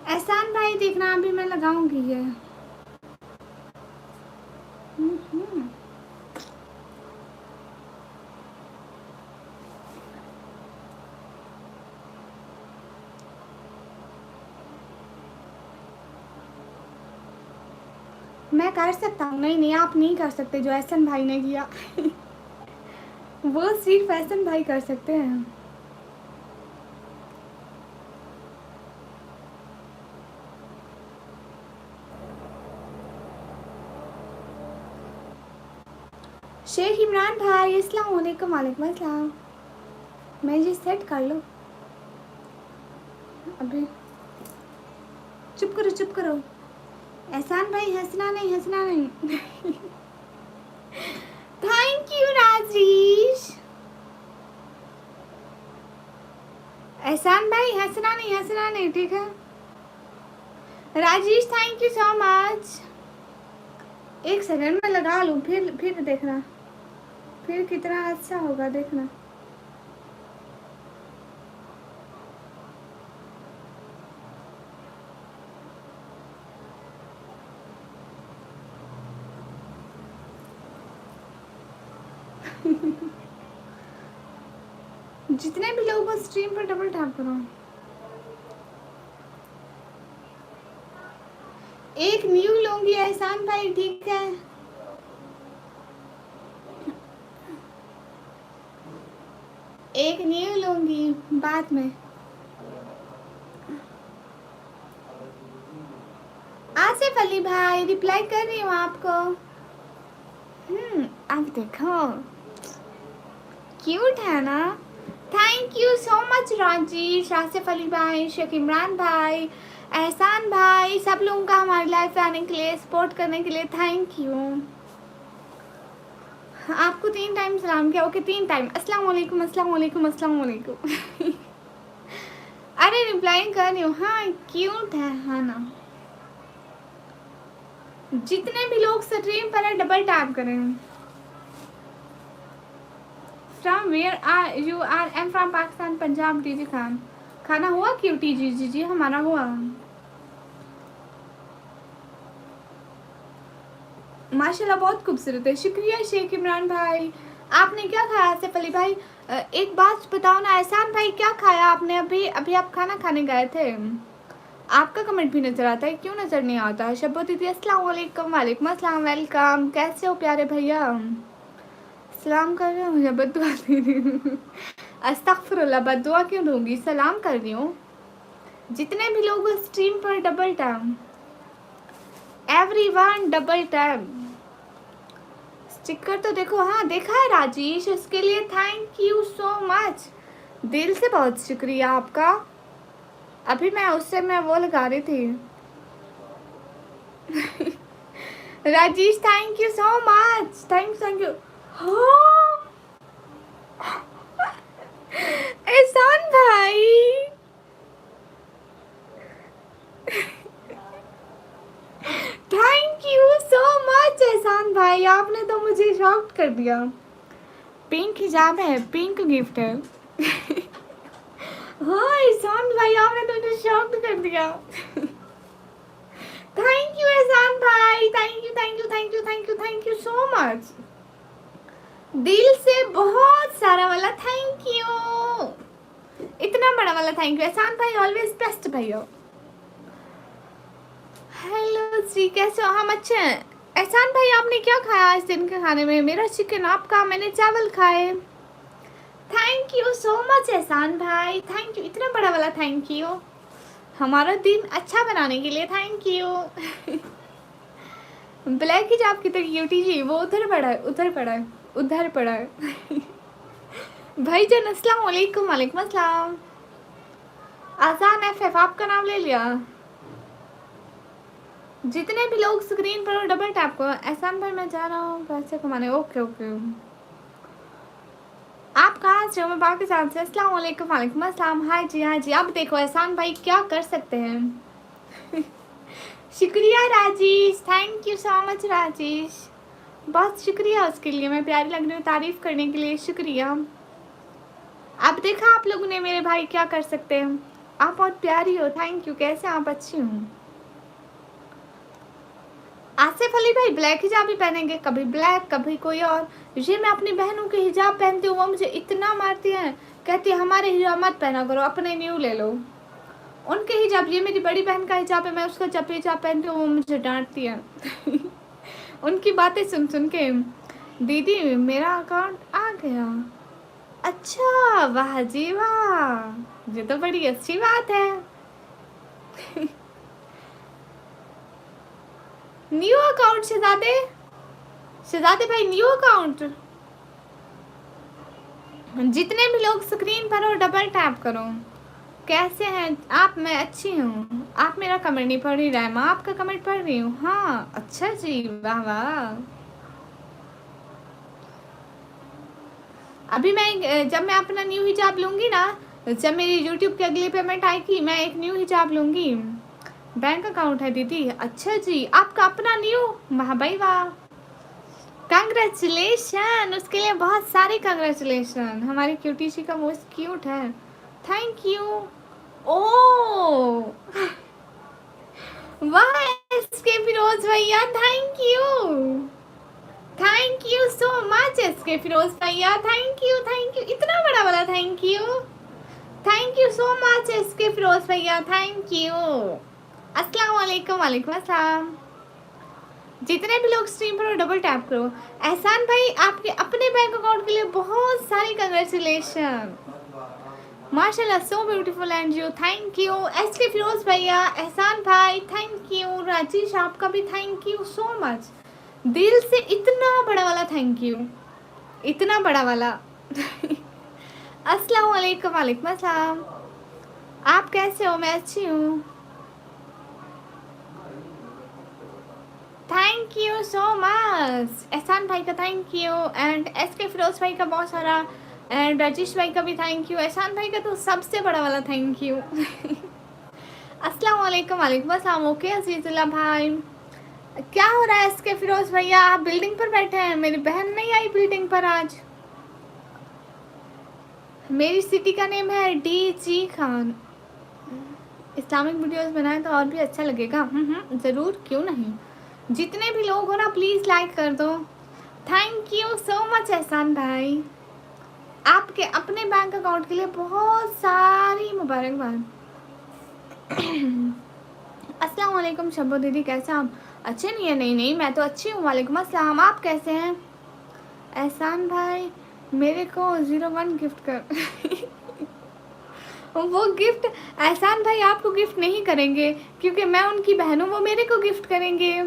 एहसान भाई देखना अभी मैं लगाऊंगी ये। मैं कर सकता हूँ। नहीं नहीं, आप नहीं कर सकते जो एहसान भाई ने किया। वो सिर्फ एहसान भाई कर सकते हैं। शेख इमरान भाई अस्सलाम वालेकुम। वालेकुम अस्सलाम। मैं ये सेट कर लो अभी। चुप करो चुप करो। एहसान भाई हंसना नहीं, हंसना नहीं। थैंक यू राज राजेश, एहसान भाई हंसना नहीं, ठीक है। Rajesh thank you so much. एक सेकंड में लगा लूँ, फिर देखना, फिर कितना अच्छा होगा देखना। जितने भी लोग बस स्ट्रीम पर डबल टैप करो। एक न्यू लूंगी एहसान भाई, ठीक है। एक न्यू लूंगी बाद में। आसिफ अली भाई रिप्लाई कर रही हूँ आपको। अब देखो क्यूट है ना। Thank you so much Rajesh, Asif Ali भाई, शेख इमरान भाई, एहसान भाई, सब लोगों का हमारे लाइफ पे आने के लिए, सपोर्ट करने के लिए थैंक यू। आपको 3 टाइम सलाम किया, ओके 3 टाइम। अस्सलाम वालेकुम, अस्सलाम वालेकुम, अस्सलाम वालेकुम। अरे रिप्लाई कर रही हूँ। हाँ क्यूट है ना। जितने भी लोग स्ट्रीम पर है डबल टैप करें। From where are you are? Am from Pakistan, Punjab. DG Khan, खाना हुआ क्यूटी? जी हमारा हुआ। माशाल्लाह बहुत खूबसूरत है। शुक्रिया शेख इमरान भाई। आपने क्या खाया आसिफ अली भाई? एक बात बताओ ना एहसान भाई, क्या खाया आपने? अभी आप खाना खाने गए थे। आपका कमेंट भी नजर आता है, क्यों नजर नहीं आता? शब्बो दीदी अस्सलाम वालेकुम। वालेकुम अस्सलाम, वेलकम। कैसे हो प्यारे भैया? सलाम कर रहे हो मुझे, बद्दुआ दे रही हूँ। अस्तगफिरुल्लाह, बद्दुआ क्यों दूंगी, सलाम कर रही हूँ। जितने भी लोग स्ट्रीम पर double tap, everyone double tap. Sticker तो देखो। हाँ देखा है राजेश, उसके लिए थैंक यू सो मच, दिल से बहुत शुक्रिया आपका। अभी मैं वो लगा रही थी। Rajesh thank you so much, thank you. Ehsan भाई थैंक यू सो मच एहसान भाई, आपने तो मुझे शॉक्ड कर दिया। पिंक हिजाब है, पिंक गिफ्ट है। हाँ एहसान भाई, आपने तो मुझे शॉक्ड कर दिया। थैंक यू एहसान भाई, थैंक यू सो मच, दिल से बहुत सारा वाला थैंक यू, इतना बड़ा वाला थैंक यू एहसान भाई। ऑलवेज बेस्ट भैया। हेलो जी, कैसे हो? हम अच्छे हैं। एहसान भाई आपने क्या खाया आज दिन के खाने में? मेरा चिकन, आपका? मैंने चावल खाए। थैंक यू सो मच एहसान भाई, थैंक यू, इतना बड़ा वाला थैंक यू, हमारा दिन अच्छा बनाने के लिए थैंक यू। ब्लैक हिजाब की तो क्यूटी जी, वो उधर पड़ा है। भाई जान अस्सलाम वालेकुम। वालेकुम अस्सलाम। आसान एफएफ, आपका नाम ले लिया। जितने भी लोग स्क्रीन पर डबल टैप को। एहसान भाई मैं जा रहा हूँ पैसे कमाने। ओके आप कहाँ से हो? मैं पाकिस्तान से। अस्सलाम वालेकुम। वालेकुम अस्सलाम। हाँ जी। अब देखो एहसान भाई क्या कर सकते हैं। शुक्रिया Rajesh, thank you so much Rajesh, बहुत शुक्रिया उसके लिए। मैं प्यारी लग रही हूँ तारीफ करने के लिए, शुक्रिया। अब देखा आप लोगों ने मेरे भाई क्या कर सकते हैं। आप बहुत प्यारी हो, थैंक यू। कैसे आप? अच्छी हूँ। आसिफ अली भाई ब्लैक हिजाब ही पहनेंगे, कभी ब्लैक कभी कोई और। ये मैं अपनी बहनों के हिजाब पहनती हूँ, वो मुझे इतना मारती हैं, कहती है हमारे हिजाब मत पहना करो, अपने न्यू ले लो। उनके हिजाब, ये मेरी बड़ी बहन का हिजाब है, मैं उसका जब हिजाब पहनती हूँ वो मुझे डांटती है। उनकी बातें सुन के। दीदी मेरा अकाउंट आ गया। अच्छा वाह जी वाह, ये तो बड़ी अच्छी बात है। न्यू अकाउंट शहजादे भाई, न्यू अकाउंट। जितने भी लोग स्क्रीन पर हो डबल टैप करो। कैसे हैं आप? मैं अच्छी हूँ। आप मेरा कमेंट नहीं पढ़ रही, रहमा आपका कमेंट पढ़ रही हूँ। हाँ अच्छा जी, वाह वाह। अभी मैं जब मैं अपना न्यू हिजाब लूँगी ना, जब मेरी यूट्यूब की अगली पेमेंट आएगी, मैं एक न्यू हिजाब लूँगी। बैंक अकाउंट है दीदी? अच्छा जी, आपका अपना न्यू? वाह भाई वाह, कंग्रेचुलेशन। उसके लिए बहुत सारी कंग्रेचुलेशन। हमारी क्यूटी सी का मोस्ट क्यूट है। Thank you. ओ वाह, इसके फिरोज भैया, थैंक यू सो मच इसके फिरोज भैया, थैंक यू, इतना बड़ा वाला थैंक यू सो मच इसके फिरोज भैया, थैंक यू। अस्सलाम वालेकुम। वालेकुम अस्सलाम। जितने भी लोग स्ट्रीम पर डबल टैप करो। एहसान भाई, आपके अपने बैंक अकाउंट के लिए बहुत सारी कंग्रेचुलेशन। माशाल्लाह, so beautiful and you, thank you. S K Firoz भैया, एहसान भाई, थैंक यू। राजेश, आपका भी थैंक यू सो मच, दिल से इतना बड़ा वाला थैंक यू, इतना बड़ा वाला। अस्सलाम वालेकुम। वालेकुम अस्सलाम। आप कैसे हो? मैं अच्छी हूँ, थैंक यू सो मच। एहसान भाई का thank you, and S K Firoz भाई का बहुत सारा, एंड राजेश भाई का भी थैंक यू। एहसान भाई का तो सबसे बड़ा वाला थैंक यू। अस्सलाम वालेकुम। वालेकुम अस्सलाम। ओके अजीजुल्लाह भाई, क्या हो रहा है? एस के फिरोज भैया, आप बिल्डिंग पर बैठे हैं? मेरी बहन नहीं आई बिल्डिंग पर आज। मेरी सिटी का नेम है DG खान। इस्लामिक वीडियोस बनाए तो और भी अच्छा लगेगा। ज़रूर, क्यों नहीं। जितने भी लोग हो ना, प्लीज़ लाइक कर दो। थैंक यू सो मच एहसान भाई, आपके अपने बैंक अकाउंट के लिए बहुत सारी मुबारकबाद। अस्सलाम वालेकुम शब्बो दीदी, कैसे आप? अच्छे नहीं है? नहीं, मैं तो अच्छी हूँ। वालेकुम अस्सलाम। आप कैसे हैं? एहसान भाई, मेरे को 01 गिफ्ट कर। वो गिफ्ट एहसान भाई आपको गिफ्ट नहीं करेंगे, क्योंकि मैं उनकी बहन हूँ, वो मेरे को गिफ्ट करेंगे।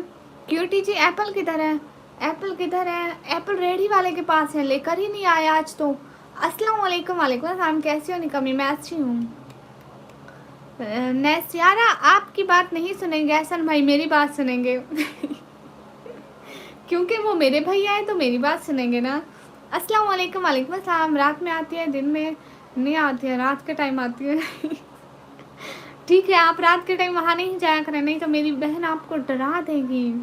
क्यूटी जी, एप्पल किधर है? एप्पल किधर है? एप्पल रेडी वाले के पास है, लेकर ही नहीं आया आज तो। अस्सलाम वालेकुम। वालेकुम अस्सलाम। कैसी हो निकमी? मैं अच्छी हूँ। नैसियारा, आपकी बात नहीं सुनेंगे एहसान भाई, मेरी बात सुनेंगे। क्योंकि वो मेरे भैया है तो मेरी बात सुनेंगे ना। अस्सलाम वालेकुम। वालेकुम अस्सलाम। रात में आती है, दिन में नहीं आती है, रात के टाइम आती है। ठीक है, आप रात के टाइम वहाँ नहीं जाया करें, नहीं तो मेरी बहन आपको डरा देगी।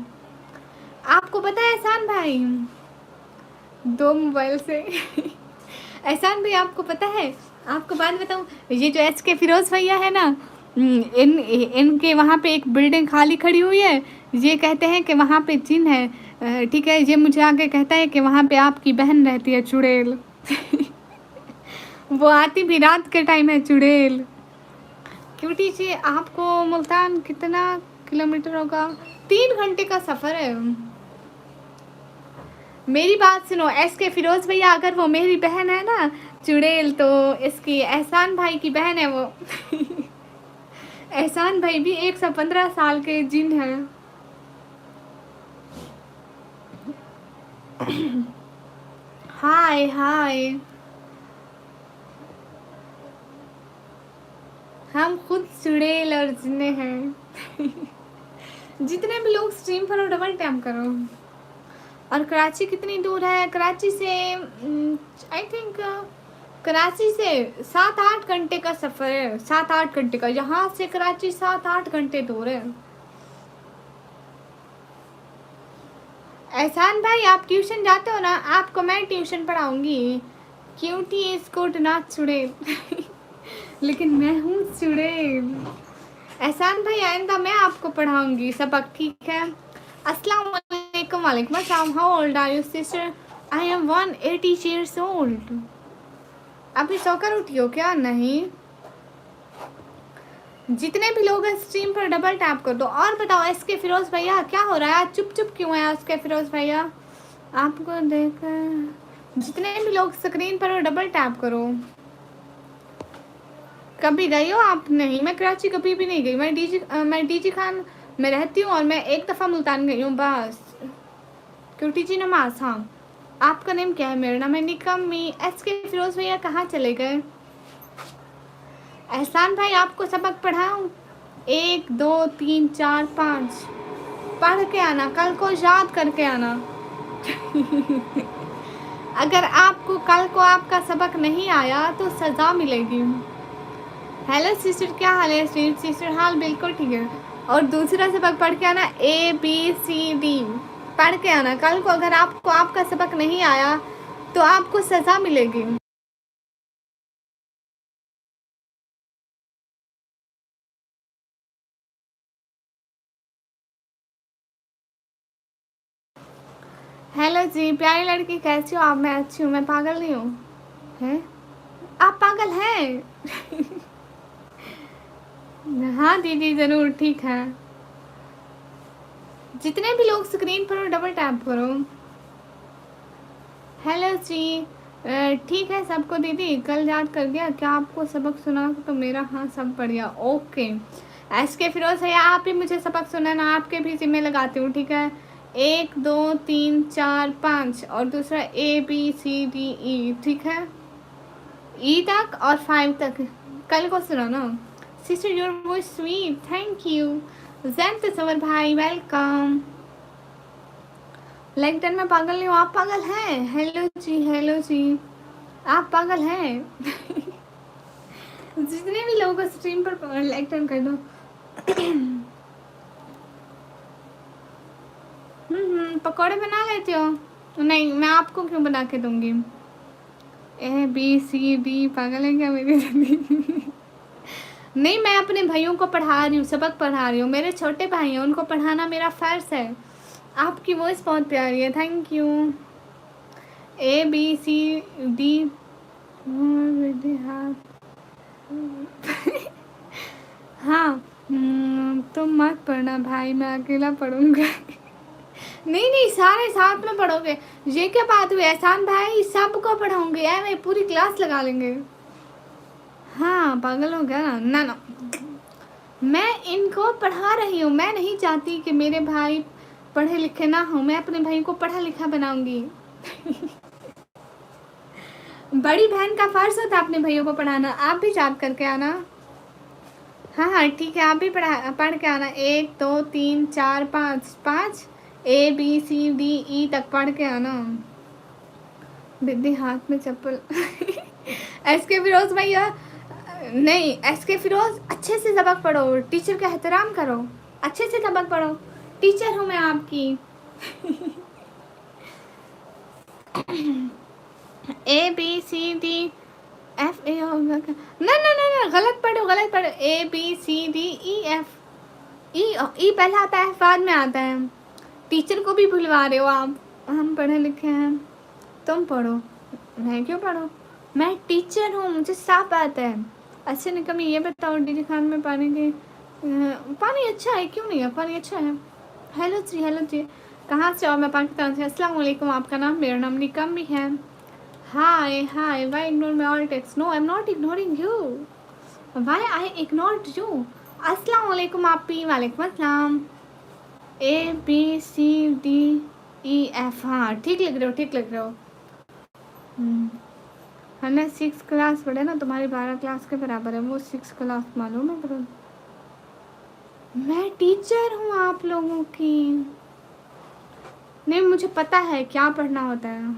आपको पता है एहसान भाई, 2 मोबाइल से। एहसान भाई, आपको पता है, आपको बात बताऊँ, ये जो एस के फिरोज भैया है ना, इनके वहाँ पे एक बिल्डिंग खाली खड़ी हुई है। ये कहते हैं कि वहाँ पे जिन है, ठीक है। ये मुझे आके कहता है कि वहाँ पे आपकी बहन रहती है चुड़ैल। वो आती भी रात के टाइम है, चुड़ैल। क्यूटी जी, आपको मुल्तान कितना किलोमीटर होगा? 3 घंटे का सफ़र है। मेरी बात सुनो एस के फिरोज भैया, अगर वो मेरी बहन है ना चुड़ैल, तो इसकी एहसान भाई की बहन है वो। एहसान भाई भी 115 साल के जिन हैं। हाय हाय, हम खुद चुड़ैल और जिन्ने हैं। जितने भी लोग स्ट्रीम पर हो, डबल टैप करो। और कराची कितनी दूर है? कराची से आई थिंक कराची से 7-8 घंटे का सफ़र है। 7-8 घंटे का, यहाँ से कराची 7-8 घंटे दूर है। एहसान भाई, आप ट्यूशन जाते हो ना? आपको मैं ट्यूशन पढ़ाऊँगी। क्यूटी इज गुड नॉट चुड़ैल। लेकिन मैं हूँ चुड़ैल। एहसान भाई, आइंदा मैं आपको पढ़ाऊँगी सबक, ठीक है? अस्सलाम वालेकुम। वालेकुम अस्सलाम। How old are you sister? I am 180 years old। अभी सोकर उठी हो क्या? नहीं। जितने भी लोग हैं स्ट्रीम पर डबल टैप कर दो। और बताओ एस के फिरोज भैया, क्या हो रहा है? आज चुप चुप क्यों है एस के फिरोज भैया? आपको देखकर जितने भी लोग स्क्रीन पर हो, डबल टैप करो। कभी गई हो आप? नहीं, मैं कराची कभी भी नहीं गई। मैं डीजी खान में रहती हूँ, और मैं एक दफ़ा मुल्तान गई हूँ बस। क्यूटी जी नमाज। हाँ, आपका नेम क्या है? मेरा नाम है निकम्मी। एस के फिरोज भैया कहाँ चले गए? एहसान भाई, आपको सबक पढ़ाऊँ? 1 2 3 4 5 पढ़ के आना, कल को याद करके आना। अगर आपको कल को आपका सबक नहीं आया तो सज़ा मिलेगी। हेलो सिस्टर, क्या हाल है सिस्टर? हाल बिल्कुल ठीक है। और दूसरा सबक पढ़ के आना, ABCD पढ़ के आना। कल को अगर आपको आपका सबक नहीं आया तो आपको सज़ा मिलेगी। हेलो जी, प्यारी लड़की कैसी हो आप? मैं अच्छी हूँ, मैं पागल नहीं हूँ। हैं? आप पागल हैं? हाँ दीदी ज़रूर, ठीक है। जितने भी लोग स्क्रीन पर हो डबल टैप करो। हेलो जी, ठीक है सबको। दीदी कल याद कर गया क्या आपको सबक सुना तो मेरा? हाँ सब बढ़िया, ओके। के फिरोज भैया आप ही मुझे सबक सुनाना, आपके भी जिम्मे लगाती हूँ, ठीक है। 1 2 3 4 5 और दूसरा ABCDE, ठीक है। ई तक और 5 तक कल को सुनाना। Sister your voice sweet, thank you. Jain तस्वर भाई वेलकम। लेक्टन में पागल नहीं हूँ, आप पागल हैं? हेलो जी, हेलो जी, आप पागल हैं? जितने भी लोगों को स्ट्रीम पर लेक्टन कर दो। पकौड़े बना लेते हो? नहीं, मैं आपको क्यों बना के दूंगी? ABCD पागल है क्या मेरी जिंदगी? नहीं, मैं अपने भाइयों को पढ़ा रही हूँ, सबक पढ़ा रही हूँ। मेरे छोटे भाई हैं, उनको पढ़ाना मेरा फ़र्ज़ है। आपकी वॉइस बहुत प्यारी है, थैंक यू। ABCD हाँ। तुम मत पढ़ना भाई, मैं अकेला पढ़ूंगा। नहीं नहीं, सारे साथ में पढ़ोगे। ये क्या बात हुई एहसान भाई? सबको पढ़ाऊंगे यार, मैं पूरी क्लास लगा लेंगे। हाँ पागल हो गया ना ना। मैं इनको पढ़ा रही हूँ, मैं नहीं चाहती कि मेरे भाई पढ़े लिखे ना हो। मैं अपने भाई को पढ़ा लिखा बनाऊंगी। बड़ी बहन का फर्ज होता है अपने भाइयों को पढ़ाना। आप भी याद करके आना। हाँ हाँ ठीक है, आप भी पढ़ के आना। 1 2 3 4 5 5 ABCDE तक पढ़ के आना। दीदी हाथ में चप्पल। SK फिरोज भैया, नहीं SK फिरोज, अच्छे से सबक पढ़ो, टीचर का एहतराम करो, अच्छे से सबक पढ़ो। टीचर हूँ मैं आपकी। ABCDFA ना ना ना ना, गलत पढ़ो गलत पढ़ो। ABCDEF, ई पहले आता है, बाद में आता है। टीचर को भी भुलवा रहे हो आप। हम पढ़े लिखे हैं, तुम पढ़ो। मैं क्यों पढ़ो? मैं टीचर हूँ, मुझे साफ आता है। अच्छा निकम, ये बताओ डीजी खान में पानी की पानी अच्छा है? क्यों नहीं है? पानी अच्छा है। हेलो जी, हेलो जी, कहाँ से हो? मैं पाकिस्तान से। अस्सलाम वालेकुम। आपका नाम? मेरा नाम निकम भी है। Hi hi, why ignore my all text? No I am not ignoring you, why I ignored you? अस्सलाम वालेकुम आप भी। वालेकुम अस्सलाम। ABCDEF, हाँ ठीक लिख रहे हो, ठीक लिख रहे हो। हमने 6 क्लास पढ़े ना, तुम्हारी 12 क्लास के बराबर है वो 6 क्लास, मालूम है? पर मैं टीचर हूँ आप लोगों की। नहीं, मुझे पता है क्या पढ़ना होता है।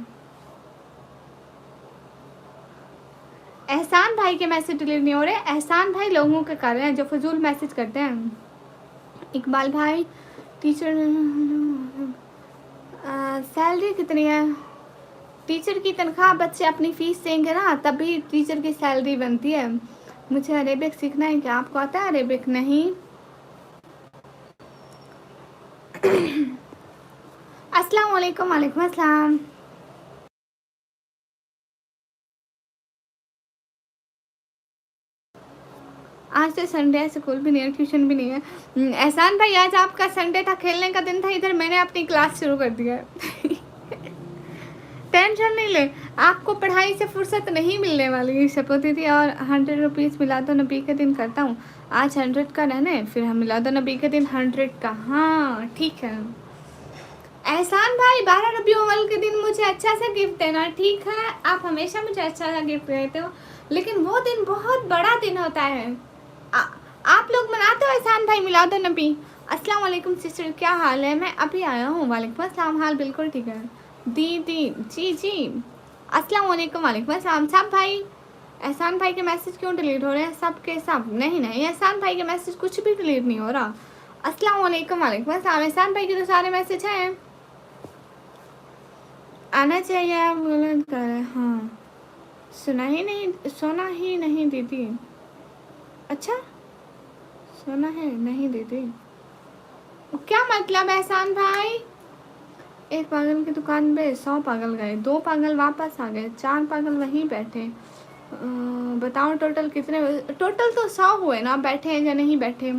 एहसान भाई के मैसेज डिलीट नहीं हो रहे। एहसान भाई लोगों के कर रहे हैं जो फजूल मैसेज करते हैं। इकबाल भाई, टीचर सैलरी कितनी है? टीचर की तनख्वाह बच्चे अपनी फ़ीस देंगे ना, तभी टीचर की सैलरी बनती है। मुझे अरेबिक सीखना है, क्या आपको आता है अरेबिक? नहीं। अस्सलाम वालेकुम। वालेकुम अस्सलाम। आज तो संडे है, स्कूल भी नहीं है, ट्यूशन भी नहीं है। एहसान भाई, आज आपका संडे था, खेलने का दिन था, इधर मैंने अपनी क्लास शुरू कर दिया है। टेंशन नहीं ले, आपको पढ़ाई से फुर्सत नहीं मिलने वाली। शपथ दीदी, और 100 रुपीज़ मिलाद नबी के दिन करता हूँ। आज 100 का रहने, फिर हम मिलाद नबी के दिन 100 का। हाँ ठीक है। एहसान भाई, 12 रबी अव्वल के दिन मुझे अच्छा सा गिफ्ट देना, ठीक है? आप हमेशा मुझे अच्छा सा गिफ्ट देते हो, लेकिन वो दिन बहुत बड़ा दिन होता है। आप लोग मनाते हो एहसान भाई मिलाद नबी? अस्सलाम वालेकुम सिस्टर, क्या हाल है? मैं अभी आया हूँ। वालेकुम अस्सलाम, हाल बिल्कुल ठीक है। दीदी जी जी, अस्सलाम वालेकुम। वालेकुम अस्सलाम। सब भाई, एहसान भाई के मैसेज क्यों डिलीट हो रहे हैं? सब के सब? नहीं नहीं, एहसान भाई के मैसेज कुछ भी डिलीट नहीं हो रहा। अस्सलाम वालेकुम। वालेकुम अस्सलाम। एहसान भाई के तो सारे मैसेज हैं, आना चाहिए। आप गलत कर रहे हैं। हाँ, सुना ही नहीं दीदी। अच्छा, सुना है नहीं दीदी, क्या मतलब एहसान भाई? एक पागल की दुकान पे 100 पागल गए, 2 पागल वापस आ गए, 4 पागल वहीं बैठे। बताओ टोटल कितने? टोटल तो 100 हुए ना, बैठे हैं या नहीं बैठे?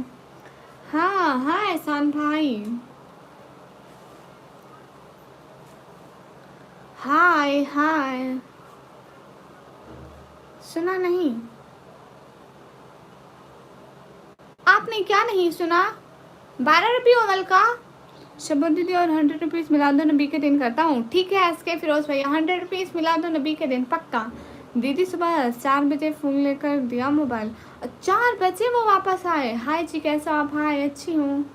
हाँ हाँ एहसान भाई, हाय हाय। सुना नहीं? आपने क्या नहीं सुना? 12 रुपये अवल का शबो दीदी और 100 रुपीज़ मिला दो नबी के दिन करता हूँ। ठीक है एसके फिरोज भैया, 100 रुपीज़ मिला दो नबी के दिन पक्का। दीदी सुबह 4 बजे फ़ोन लेकर दिया मोबाइल, 4 बजे वो वापस आए। हाय जी कैसा आप? हाय अच्छी हूँ।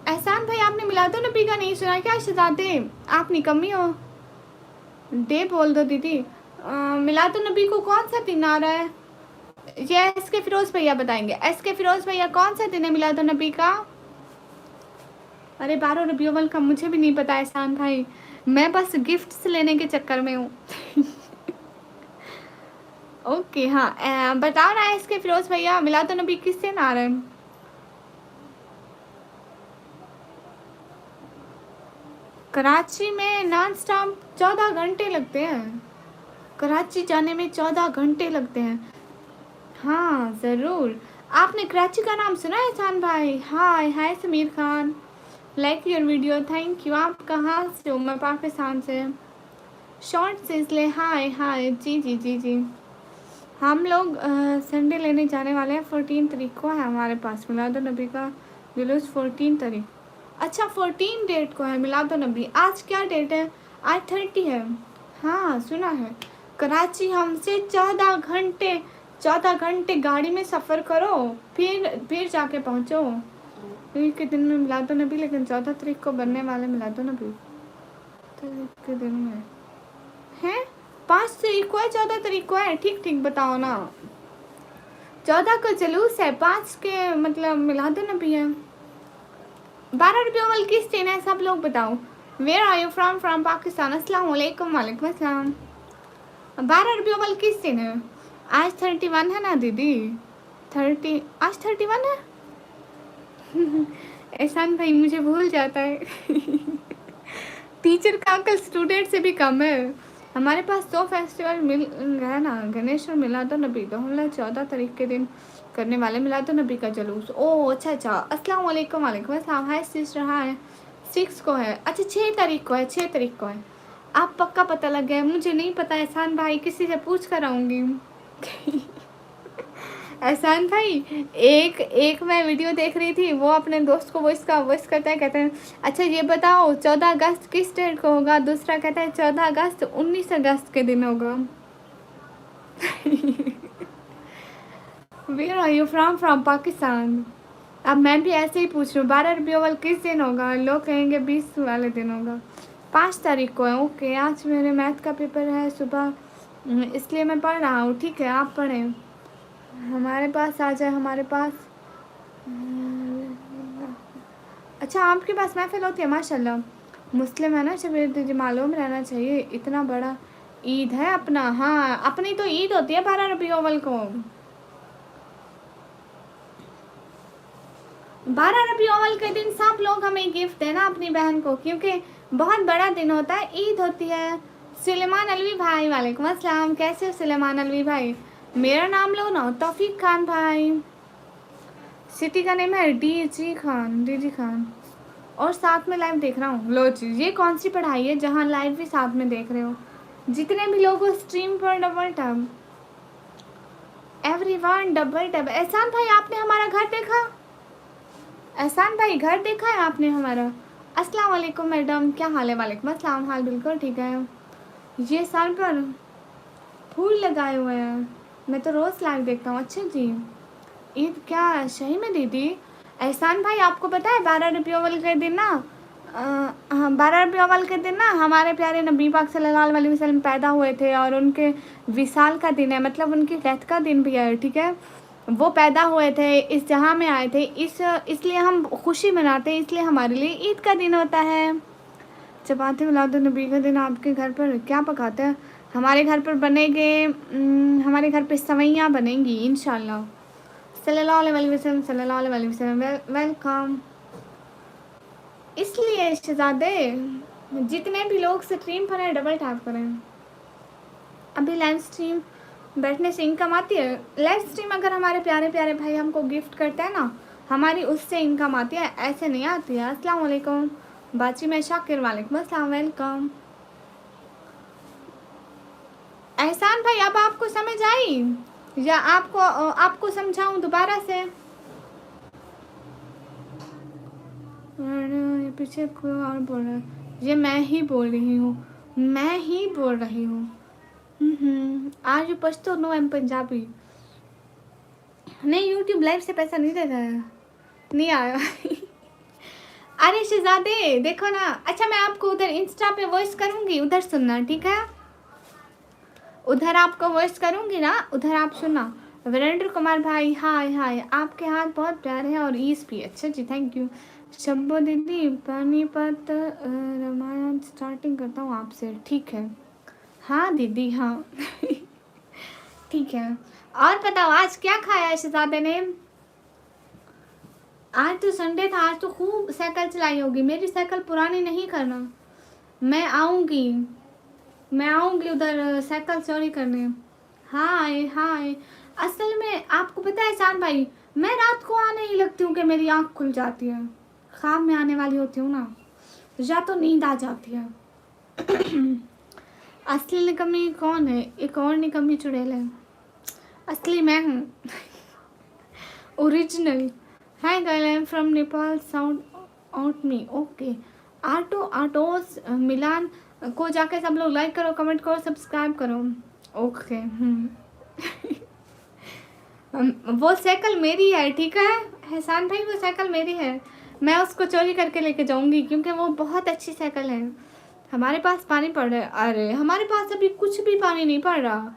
एहसान भाई आपने मिला दो नबी का नहीं सुना क्या? शहजादे आप निकम्मी हो, डे बोल दो दीदी। मिला दो नबी को कौन सा दिन आ रहा है? ये एसके फिरोज भैया बताएंगे। एसके फिरोज भैया कौन सा दिन है मिला दो नबी का? अरे 12 रबी अव्वल का मुझे भी नहीं पता एहसान भाई, मैं बस गिफ्ट्स लेने के चक्कर में हूँ। ओके हाँ, बता रहा है इसके फिरोज भैया मिलाद नबी किस दिन आ रहा है? कराची में नॉन स्टॉप 14 घंटे लगते हैं। कराची जाने में 14 घंटे लगते हैं। हाँ ज़रूर। आपने कराची का नाम सुना है एहसान भाई? Hi hi Sameer Khan, like your video, thank you. आप कहाँ से हो? मैं पाकिस्तान से। शॉर्ट से इसलिए हाय हाय। जी जी जी जी, हम लोग संडे लेने जाने वाले हैं। 14 तारीख को है हमारे पास मिलाद नबी का जुलूस। 14 तारीख, अच्छा 14 डेट को है मिलाद नबी। आज क्या डेट है? आज 30 है। हाँ सुना है। कराची हमसे 14 घंटे गाड़ी में सफ़र करो, फिर जाके पहुँचो। एक के दिन में मिलाद नबी, लेकिन 14 तारीख को बनने वाले मिलाद नबी तारीख के दिन में है। 5 तारीख को है, 14 तारीख को है? ठीक ठीक बताओ ना। 14 को जुलूस है, 5 के मतलब मिलाद नबी है। 12 रुपये वाल किस दिन है? सब लोग बताओ। Where are you from? From Pakistan. अस्सलाम वालेकुम। वालेकुम अस्सलाम। 12 रुपये वाल किस दिन है? आज 31 है ना दीदी? 30 आज 31 है। एहसान भाई मुझे भूल जाता है। टीचर का अंकल स्टूडेंट से भी कम है। हमारे पास 2 फेस्टिवल मिल गया ना, गणेश और मिलाद नबी। तो हम लोग 14 तारीख के दिन करने वाले मिलाद नबी का जुलूस। ओह अच्छा अच्छा। अस्सलाम वालेकुम। वालेकुम अस्सलाम। हाय सिस्टर हाय। 6 को है, अच्छा 6 तारीख को है। 6 तारीख को है। आप पक्का पता लग गया, मुझे नहीं पता एहसान भाई, किसी से पूछ कर आऊँगी। एहसान भाई एक मैं वीडियो देख रही थी, वो अपने दोस्त को वॉइस करता है, कहते हैं अच्छा ये बताओ 14 अगस्त किस डेट को होगा? दूसरा कहता है 14 अगस्त 19 अगस्त के दिन होगा। Where are you from? From Pakistan. अब मैं भी ऐसे ही पूछ रही हूँ, 12 रबी अव्वल किस दिन होगा? लोग कहेंगे 20 वाले दिन होगा। 5 तारीख को है। ओके, आज मेरे मैथ का पेपर है सुबह, इसलिए मैं पढ़ रहा हूँ। ठीक है आप पढ़ें, हमारे पास आ जाए हमारे पास। अच्छा आपके पास महफिल होती है? माशाल्लाह, मुस्लिम है ना शबीर दीदी, मालूम रहना चाहिए, इतना बड़ा ईद है अपना। हाँ अपनी तो ईद होती है 12 रबी अव्वल को। 12 रबी अव्वल के दिन सब लोग हमें गिफ्ट देना अपनी बहन को, क्योंकि बहुत बड़ा दिन होता है, ईद होती है। सुलेमान अलवी भाई वालेकुम अस्सलाम, कैसे हो सुलेमान अलवी भाई? मेरा नाम लो ना, तौफीक खान भाई। सिटी का नेम है डी जी खान, और साथ में लाइव देख रहा हूँ। लो जी, ये कौन सी पढ़ाई है जहाँ लाइव भी साथ में देख रहे हो? जितने भी लोग स्ट्रीम पर double tab, everyone double tab. एहसान भाई आपने हमारा घर देखा? एहसान भाई घर देखा है आपने हमारा? अस्सलाम वालेकुम मैडम, क्या हाल है? वालेकुम अस्सलाम, हाल बिल्कुल ठीक है। ये सर पर फूल लगाए हुए हैं, मैं तो रोज़ लाइव देखता हूँ। अच्छा जी, ईद क्या सही में दीदी? एहसान भाई आपको पता है 12 रबी अव्वल के दिन ना हाँ, 12 रबीउल अव्वल के दिन ना हमारे प्यारे नबी पाक सल्लल्लाहु अलैहि वसल्लम पैदा हुए थे और उनके विसाल का दिन है, मतलब उनकी डेथ का दिन भी है, ठीक है। वो पैदा हुए थे, इस जहाँ में आए थे, इसलिए हम खुशी मनाते हैं, इसलिए हमारे लिए ईद का दिन होता है। जब आते मिलाद नबी का दिन आपके घर पर क्या पकाते हैं? हमारे घर पर बनेंगे, हमारे घर पे सवैयाँ बनेंगी इंशाल्लाह। सल्लल्लाहु अलैहि वसल्लम, सल्लल्लाहु अलैहि वसल्लम, वेलकम। इसलिए शहजादे जितने भी लोग स्ट्रीम पर हैं डबल टैप करें। अभी लाइव स्ट्रीम बैठने से इनकम आती है। लाइव स्ट्रीम अगर हमारे प्यारे प्यारे भाई हमको गिफ्ट करते हैं ना, हमारी उससे इनकम आती है, ऐसे नहीं आती है। अस्सलाम वालेकुम बाची में शाकिर, वालेकुम अस्सलाम, वेलकम। एहसान भाई अब आपको समझ आई या आपको समझाऊं दोबारा से? पीछे कोई और बोल रहा है, ये मैं ही बोल रही हूँ, मैं ही बोल रही हूँ। आज you Pashto no am Punjabi. नहीं, यूट्यूब लाइव से पैसा नहीं दे रहा है, नहीं आया। अरे शहजादे देखो ना, अच्छा मैं आपको उधर इंस्टा पे वॉइस करूँगी, उधर सुनना, ठीक है? उधर आपको वॉइस करूँगी ना, उधर आप सुनना। वीरेंद्र कुमार भाई हाय हाय, आपके हाथ बहुत प्यारे हैं और ईस भी। अच्छा जी, थैंक यू। शब्बो दीदी पानीपत रामायण स्टार्टिंग करता हूँ आपसे, ठीक है? हाँ दीदी हाँ। ठीक है। और बताओ आज क्या खाया है शहजादे ने? आज तो संडे था, आज तो खूब साइकिल चलाई होगी। मेरी साइकिल पुरानी नहीं करना, मैं आऊँगी उधर साइकिल चोरी करने। हाय हाय, असल में आपको पता है एहसान भाई, मैं रात को आने ही लगती हूँ कि मेरी आँख खुल जाती है, ख्वाब में आने वाली होती हूँ ना, या तो नींद आ जाती है। असली निकम्मी कौन है? एक और निकम्मी चुड़ैल है। असली मैं हूँ। Original. Hi girl, I am from Nepal, sound out me. Okay. आटोस मिलान को जाके सब लोग लाइक करो, कमेंट करो, सब्सक्राइब करो। ओके। वो साइकिल मेरी है, ठीक है एहसान भाई, वो साइकिल मेरी है। मैं उसको चोरी करके लेके जाऊंगी क्योंकि वो बहुत अच्छी साइकिल है। हमारे पास पानी पड़ रहा है? अरे हमारे पास अभी कुछ भी पानी नहीं पड़ रहा,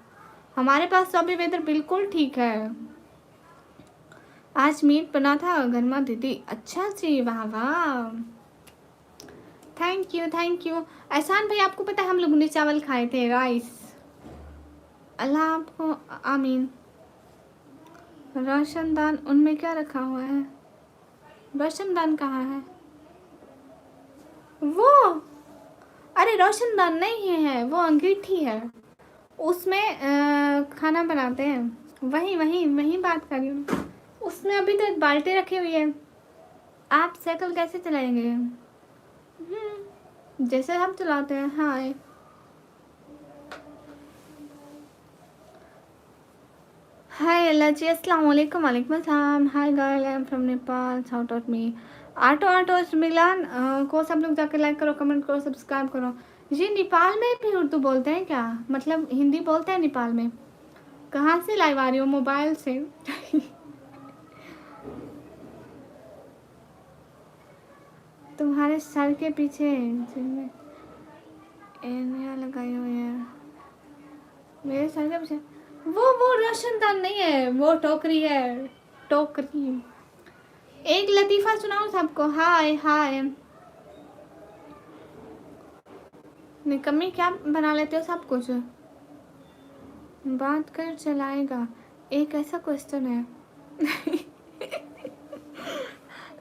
हमारे पास तो अभी वेदर बिल्कुल ठीक है। आज मीट बना था गर्मा दीदी। अच्छा जी, वाह वाह, thank you thank you. Ehsan भाई आपको पता है हम लोगों ने चावल खाए थे, राइस। अल्लाह आपको आमीन। रोशनदान, उनमें क्या रखा हुआ है? रोशनदान कहाँ है वो? अरे रोशनदान नहीं है, वो अंगीठी है, उसमें खाना बनाते हैं। वही वही वही बात कर रही हूँ। उसमें अभी तो एक बाल्टी रखी हुई है। आप साइकिल कैसे चलाएंगे? जैसे हम चलाते हैं। हाय हाय अल्लाह जी, अस्सलाम वालेकुम, वालेकुम अस्सलाम। Hi girl, I am from Nepal, shout out me. आटो मिलान को सब लोग जाकर लाइक करो, कमेंट करो, सब्सक्राइब करो। ये नेपाल में भी उर्दू बोलते हैं क्या? मतलब हिंदी बोलते हैं नेपाल में? कहाँ से लाइव आ रही हो? मोबाइल से। तुम्हारे सर के पीछे जिनमें एनिया लगाई हुई है, मेरे सर के पीछे वो रोशनदान नहीं है, वो टोकरी है, टोकरी। एक लतीफ़ा सुनाऊं सबको? हाय हाय। निकम्मी क्या बना लेते हो सब कुछ? बात कर चलाएगा, एक ऐसा क्वेश्चन है।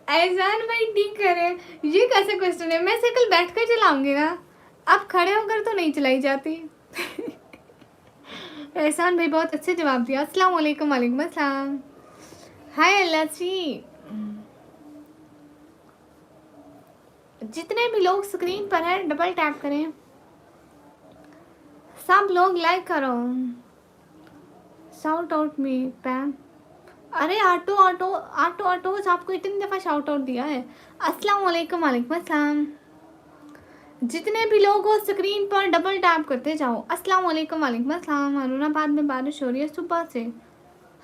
एहसान भाई ठीक करे, ये कैसे क्वेश्चन है? मैं साइकिल बैठ कर चलाऊंगी ना, अब खड़े होकर तो नहीं चलाई जाती। एहसान भाई बहुत अच्छे जवाब दिया। अस्सलाम वालेकुम, वालेकुम अस्सलाम। हाय अल्लाह जी। जितने भी लोग स्क्रीन पर हैं डबल टैप करें, सब लोग लाइक करो। शाउट आउट मी पैम। अरे ऑटो आपको इतनी दफ़ा शाउट आउट दिया है। अस्सलाम वालेकुम, वालेकुम अस्सलाम। जितने भी लोग हो स्क्रीन पर डबल टैप करते जाओ। अस्सलाम वालेकुम, वालेकुम अस्सलाम। हरुणाबाद में बारिश हो रही है सुबह से।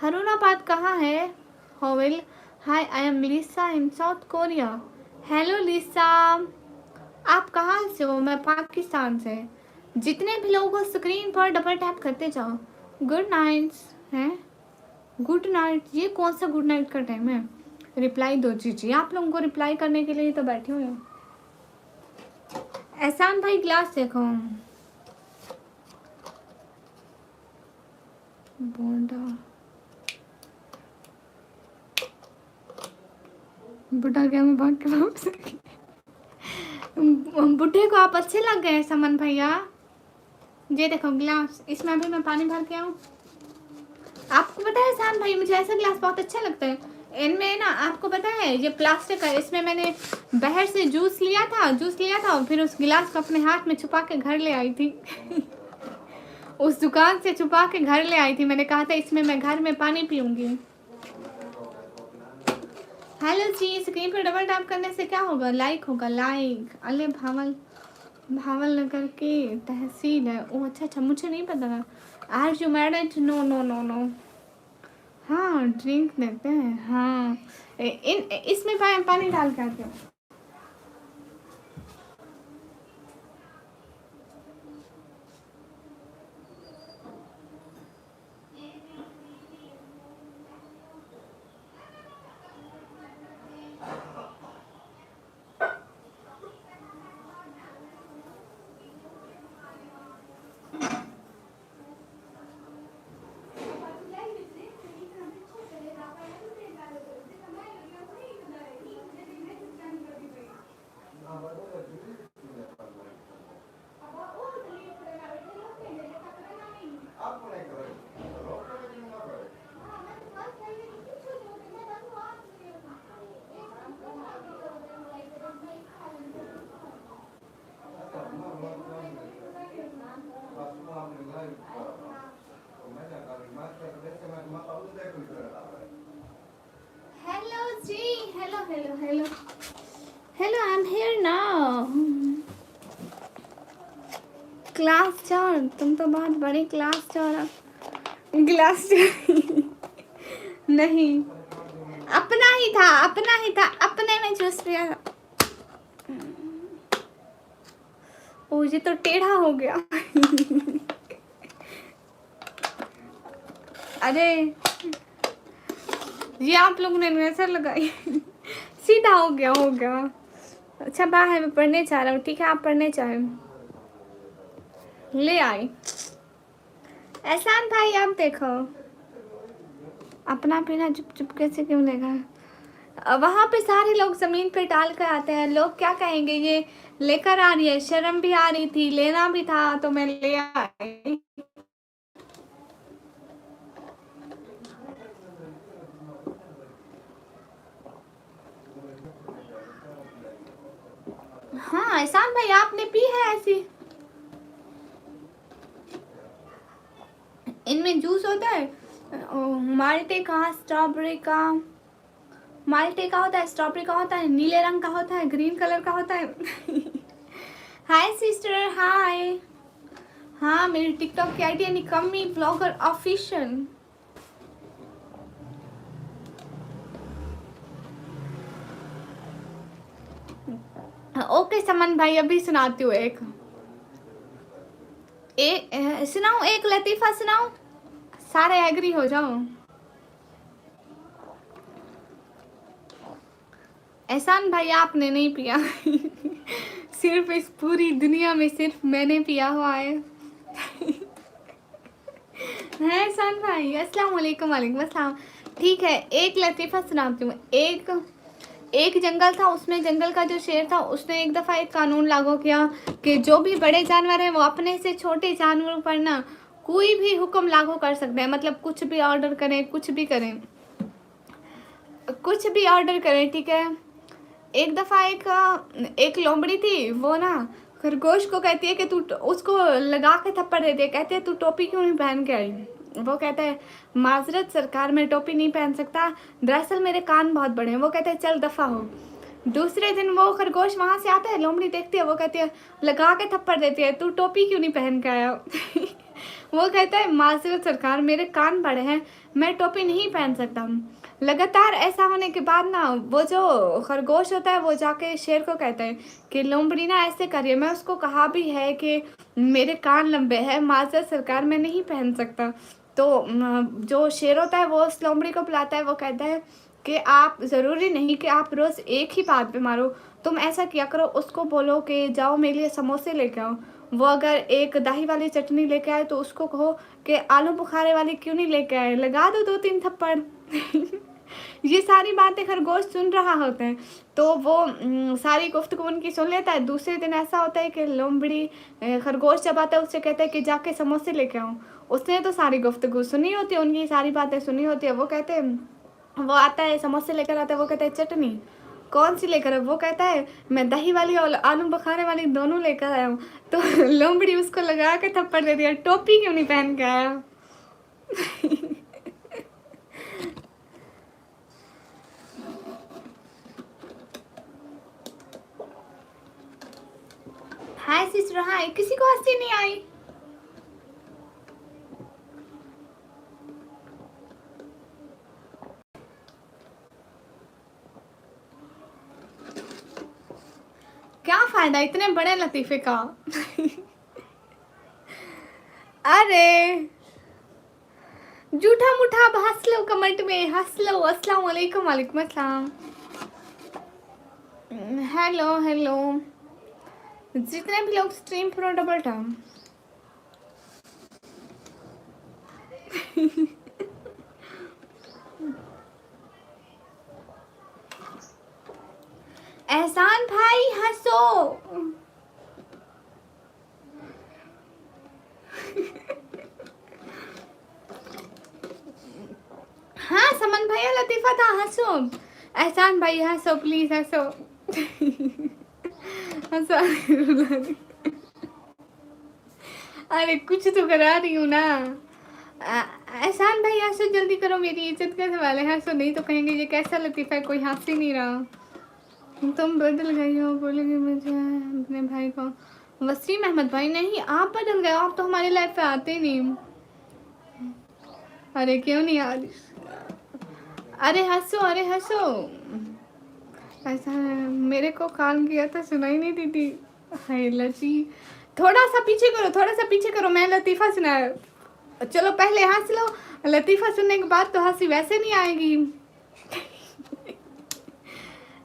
हरुणाबाद कहाँ है? होवेल। Hi, I am Lisa in South Korea. Hello Lisa, आप कहाँ से हो? मैं पाकिस्तान से। जितने भी लोग हो स्क्रीन पर डबल टैप करते जाओ। गुड नाइट है। गुड नाइट, ये कौन सा गुड नाइट का टाइम है? रिप्लाई दो। जी जी, आप लोगों को रिप्लाई करने के लिए तो बैठी हुई हूँ। एहसान भाई क्लास देखो। बोंडा बुढ़ा क्या मैं भाग के वापस बुढ़े को आप अच्छे लग गए समन भैया। ये देखो ग्लास, इसमें अभी मैं पानी भर के आऊँ। आपको पता है एहसान भाई, मुझे ऐसा ग्लास बहुत अच्छा लगता है। इनमें ना, आपको पता है ये प्लास्टिक का, इसमें मैंने बाहर से जूस लिया था और फिर उस गिलास को अपने हाथ में छुपा के घर ले आई थी। उस दुकान से छुपा के घर ले आई थी। मैंने कहा था इसमें मैं घर में पानी पीऊंगी। हेलो जी, स्क्रीन पर डबल टैप करने से क्या होगा? लाइक होगा, लाइक। अले भावल नगर की तहसील है। ओह अच्छा, मुझे नहीं पता था। Are you married? No no no no. हाँ ड्रिंक देते हैं। हाँ इसमें पानी डाल के आते हो। Hello ji, hello hello hello hello, I am here now. Class 4, तुम तो बहुत बड़ी क्लास 4। क्लास नहीं, अपना ही था अपने में जूस पिया। ओ ये तो टेढ़ा हो गया। अरे ये आप लोगों ने नजर लगाई। सीधा हो गया। अच्छा बाहर मैं पढ़ने चाह रहा हूँ। ठीक है, आप पढ़ने चाहे ले आई। एहसान भाई आप देखो, अपना पीना चुप चुप कैसे क्यों लेगा? वहाँ पे सारे लोग जमीन पे डाल कर आते हैं। लोग क्या कहेंगे, ये लेकर आ रही है। शर्म भी आ रही थी, लेना भी था तो मैं ले आई। हाँ एहसान भाई, आपने पी है ऐसी? इनमें जूस होता है माल्टे का, स्ट्रॉबेरी का। माल्टे का होता है, स्ट्रॉबेरी का होता है, नीले रंग का होता है, ग्रीन कलर का होता है। हाय सिस्टर, हाय। हाँ मेरी टिकटॉक की आईडी है निकम्मी ब्लॉगर ऑफिशियल। ओके समन भाई, अभी सुनाती हूँ एक सुनाओ, एक लतीफ़ा सुनाओ, सारे एग्री हो जाओ। एहसान भाई आपने नहीं पिया। सिर्फ इस पूरी दुनिया में सिर्फ मैंने पिया हुआ है। एहसान भाई अस्सलाम वालेकुम। वालेकुम अस्सलाम। ठीक है, एक लतीफ़ा सुनाती हूँ। एक जंगल था, उसमें जंगल का जो शेर था उसने एक दफ़ा एक कानून लागू किया कि जो भी बड़े जानवर हैं वो अपने से छोटे जानवरों पर ना कोई भी हुक्म लागू कर सकते हैं। मतलब कुछ भी ऑर्डर करें, कुछ भी ऑर्डर करें। ठीक है, एक दफ़ा एक लोमड़ी थी, वो ना खरगोश को कहती है कि तू उसको लगा के थप्पड़ देती है। कहती है तू टोपी क्यों नहीं पहन के आई? वो कहता है माजरत सरकार, मैं टोपी नहीं पहन सकता, दरअसल मेरे कान बहुत बड़े हैं। वो कहते हैं चल दफ़ा हो। दूसरे दिन वो खरगोश वहाँ से आता है, लोमड़ी देखती है, वो कहती है लगा के थप्पड़ देती है तू टोपी क्यों नहीं पहन के आया? वो कहता है माजरत सरकार मेरे कान बड़े हैं, मैं टोपी नहीं पहन सकता। लगातार ऐसा होने के बाद ना वो जो खरगोश होता है वो जाके शेर को कहता है कि लोमड़ी ना ऐसे करिए, मैं उसको कहा भी है कि मेरे कान लंबे हैं, माजरत सरकार मैं नहीं पहन सकता। तो जो शेर होता है वो उस लोमड़ी को बुलाता है, वो कहता है कि आप ज़रूरी नहीं कि आप रोज़ एक ही बात पे मारो, तुम ऐसा किया करो, उसको बोलो कि जाओ मेरे लिए समोसे लेके आओ। वो अगर एक दही वाली चटनी लेके आए तो उसको कहो कि आलू बुखारे वाली क्यों नहीं लेके आए, लगा दो 2-3 थप्पड़। ये सारी बातें खरगोश सुन रहा होता है, तो वो सारी गुफ्तगू उनकी सुन लेता है। दूसरे दिन ऐसा होता है कि लोमड़ी खरगोश जब आता है उससे कहता है कि जाके समोसे लेके आओ। उसने तो सारी गुफ्तगू सुनी होती है, उनकी सारी बातें सुनी होती है। वो कहते हैं, वो आता है समोसे लेकर आता है, वो कहता है चटनी कौन सी लेकर है, वो कहता है मैं दही वाली और आलू बुखारे वाली दोनों लेकर आया हूँ। तो लोमड़ी उसको लगा के थप्पड़ दे दिया, टोपी क्यों नहीं पहन के आया। हाय सिस्टर, हाय। किसी को हंसी नहीं आई? क्या फायदा इतने बड़े लतीफे का। अरे जूठा मुठा अब हंस लो, कमेंट में हंस लो। अस्सलाम वालेकुम। वालेकुम अस्सलाम। हेलो हेलो, जितने भी लोग स्ट्रीम पर डबल टाइम। एहसान भाई हंसो। हाँ समन भैया, लतीफा था, हंसो। एहसान भाई हंसो प्लीज, हंसो। हंसो। अरे कुछ तो करा रही हूँ ना। एहसान भाई हंसो, जल्दी करो, मेरी इज्जत का सवाल है, हंसो नहीं तो कहेंगे ये कैसा लतीफा है, कोई हंस ही नहीं रहा। तुम बदल गई हो, बोलेंगे मुझे अपने भाई को। वसीम अहमद भाई, नहीं आप बदल गए, आप तो हमारी लाइफ पे आते ही नहीं। अरे क्यों नहीं आ रही? अरे हंसो, अरे हंसो। ऐसा है, मेरे को कॉल किया था, सुनाई नहीं दी थी। हाय लची, थोड़ा सा पीछे करो, थोड़ा सा पीछे करो, मैं लतीफ़ा सुना। चलो पहले हंस लो, लतीफ़ा सुनने के बाद तो हंसी वैसे नहीं आएगी।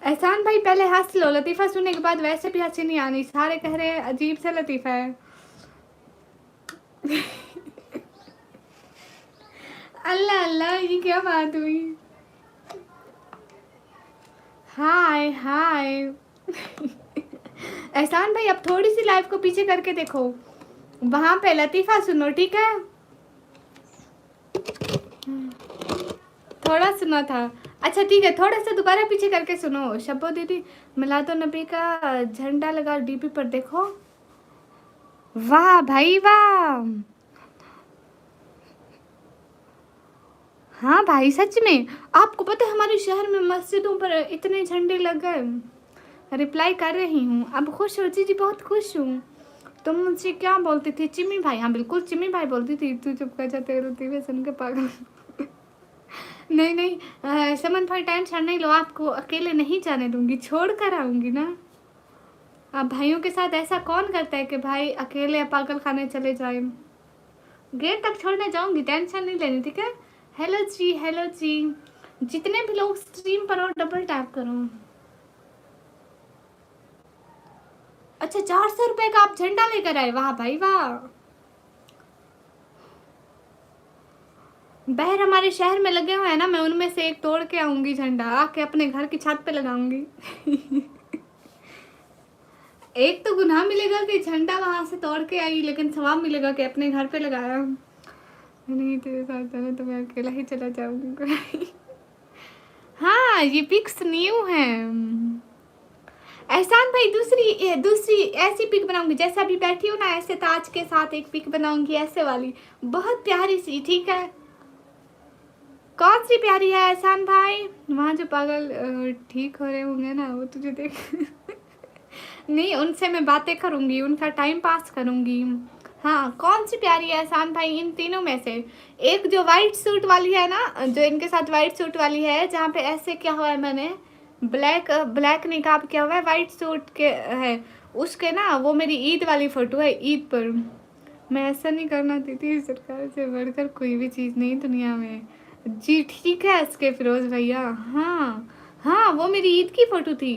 एहसान भाई पहले हंस लो, लतीफ़ा सुनने के बाद वैसे भी हंसी नहीं आनी। सारे कह रहे हैं अजीब सा लतीफ़ा है। अल्लाह अल्लाह, ये क्या बात हुई? हाय हाय। एहसान भाई अब थोड़ी सी लाइव को पीछे करके देखो, वहां पे लतीफ़ा सुनो, ठीक है? थोड़ा सुना था, अच्छा ठीक है, थोड़ा सा दोबारा पीछे करके सुनो। शब्बो दीदी, मिलादो नबी का झंडा लगा डीपी पर, देखो। वाह भाई वाह। हाँ भाई सच में, आपको पता है हमारे शहर में मस्जिदों पर इतने झंडे लग गए। रिप्लाई कर रही हूँ, अब खुश हो? जी बहुत खुश हूँ। तुम मुझसे क्या बोलती थी? चिम्मी भाई, हाँ बिल्कुल चिम्मी भाई बोलती थी। तू चुप कर जा, तेरे लतीफ़े सुन के पागल। नहीं नहीं समन भाई, टेंशन नहीं लो, आपको अकेले नहीं जाने दूंगी, छोड़ कर आऊँगी ना। अब भाइयों के साथ ऐसा कौन करता है कि भाई अकेले पागल खाने चले जाए। गेट तक छोड़ने जाऊंगी, टेंशन नहीं लेनी, ठीक है? हेलो जी, हेलो जी। जितने भी लोग स्ट्रीम पर हो डबल टैप करो। अच्छा 400 रुपए का आप झंडा लेकर आए, वाह भाई वाह। बहर हमारे शहर में लगे हुए हैं ना, मैं उनमें से एक तोड़ के आऊंगी झंडा, आके अपने घर की छत पे लगाऊंगी। एक तो गुनाह मिलेगा कि झंडा वहां से तोड़ के आई, लेकिन सवाब मिलेगा कि अपने घर पे लगाया। नहीं तेरे साथ जाना तो मैं अकेला ही चला जाऊंगी। हाँ ये पिक्स न्यू है। एहसान भाई दूसरी दूसरी ऐसी पिक बनाऊंगी, जैसे अभी बैठी हूँ ना, ऐसे ताज के साथ एक पिक बनाऊंगी, ऐसे वाली बहुत प्यारी सी, ठीक है? कौन सी प्यारी है एहसान भाई? वहाँ जो पागल ठीक हो रहे होंगे ना, वो तुझे देख। नहीं उनसे मैं बातें करूंगी, उनका टाइम पास करूंगी, हाँ, कौन सी प्यारी है एहसान भाई इन तीनों में से? एक जो वाइट सूट वाली है ना, जो इनके साथ वाइट सूट वाली है, जहाँ पे ऐसे क्या हुआ है, मैंने ब्लैक निकाब किया हुआ है, वाइट सूट के है उसके ना, वो मेरी ईद वाली फोटो है, ईद पर। मैं ऐसा नहीं करना देती, सरकार से बढ़कर कोई भी चीज़ नहीं दुनिया में। जी ठीक है इसके फिरोज भैया। हाँ हाँ, वो मेरी ईद की फोटो थी।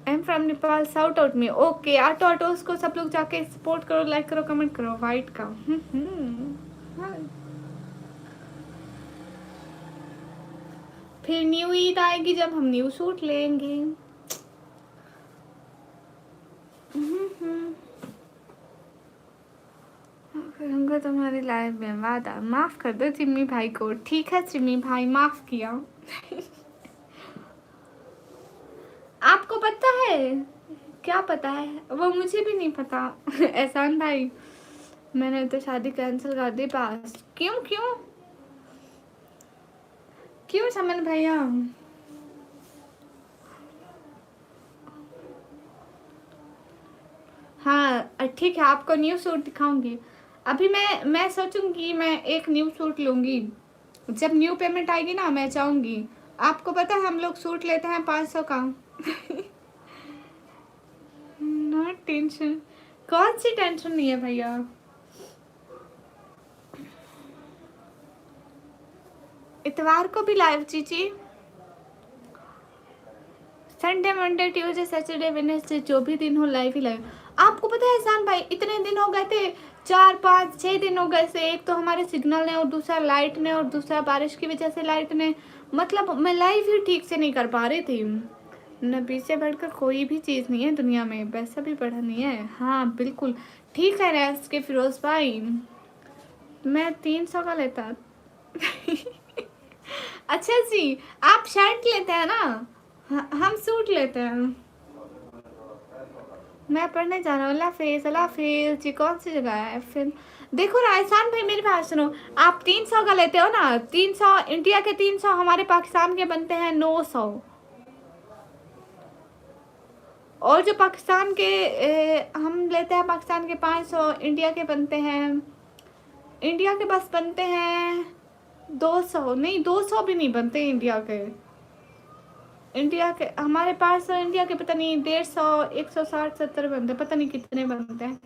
I am from Nepal, shout out में। ओके, ऑटो ऑटो उसको सब लोग जाके सपोर्ट करो, लाइक करो, कमेंट करो वाइट का। हाँ। फिर न्यू ईद आएगी जब हम न्यू सूट लेंगे। करूँगा तुम्हारी लाइफ में वादा, माफ कर दो चिम्मी भाई को। ठीक है चिम्मी भाई, माफ किया। आपको पता है? क्या पता है? वो मुझे भी नहीं पता। एहसान भाई, मैंने तो शादी कैंसिल कर दी पास। क्यों क्यों क्यों समन भैया? हाँ ठीक है, आपको न्यू सूट दिखाऊंगी। अभी मैं सोचूंगी मैं एक न्यू सूट लूंगी। जब न्यू पेमेंट आएगी ना मैं चाहूंगी। आपको पता है हम लोग सूट लेते हैं 500 का। No tension. कौन सी टेंशन नहीं है भैया। इतवार को भी live Chichi, Sunday Monday Tuesday Saturday Wednesday जो भी दिन हो लाइव ही लाइव। आपको पता है एहसान भाई, इतने दिन हो गए थे, 4 5 6 दिन हो गए से। एक तो हमारे सिग्नल ने, और दूसरा लाइट ने, और दूसरा बारिश की वजह से लाइट ने, मतलब मैं लाइव ही ठीक से नहीं कर पा रही थी। नबी से बढ़कर कोई भी चीज़ नहीं है दुनिया में, वैसा भी बढ़ा नहीं है। हाँ बिल्कुल ठीक है रेस के फिरोज भाई। मैं 300 का लेता। अच्छा जी, आप शर्ट लेते हैं ना, हम सूट लेते हैं। मैं पढ़ने जा रहा हूँ। अल्लाह हाफिज़ जी। कौन सी जगह है फिर? देखो ना एहसान भाई, मेरी बात सुनो। आप 300 का लेते हो ना, 300 इंडिया के 300, हमारे पाकिस्तान के बनते हैं 900। और जो पाकिस्तान के हम लेते हैं पाकिस्तान के 500, इंडिया के बनते हैं, इंडिया के बस बनते हैं 200। नहीं 200 भी नहीं बनते इंडिया के। इंडिया के हमारे पास इंडिया के पता नहीं 150 160 70 बनते, पता नहीं कितने बनते हैं।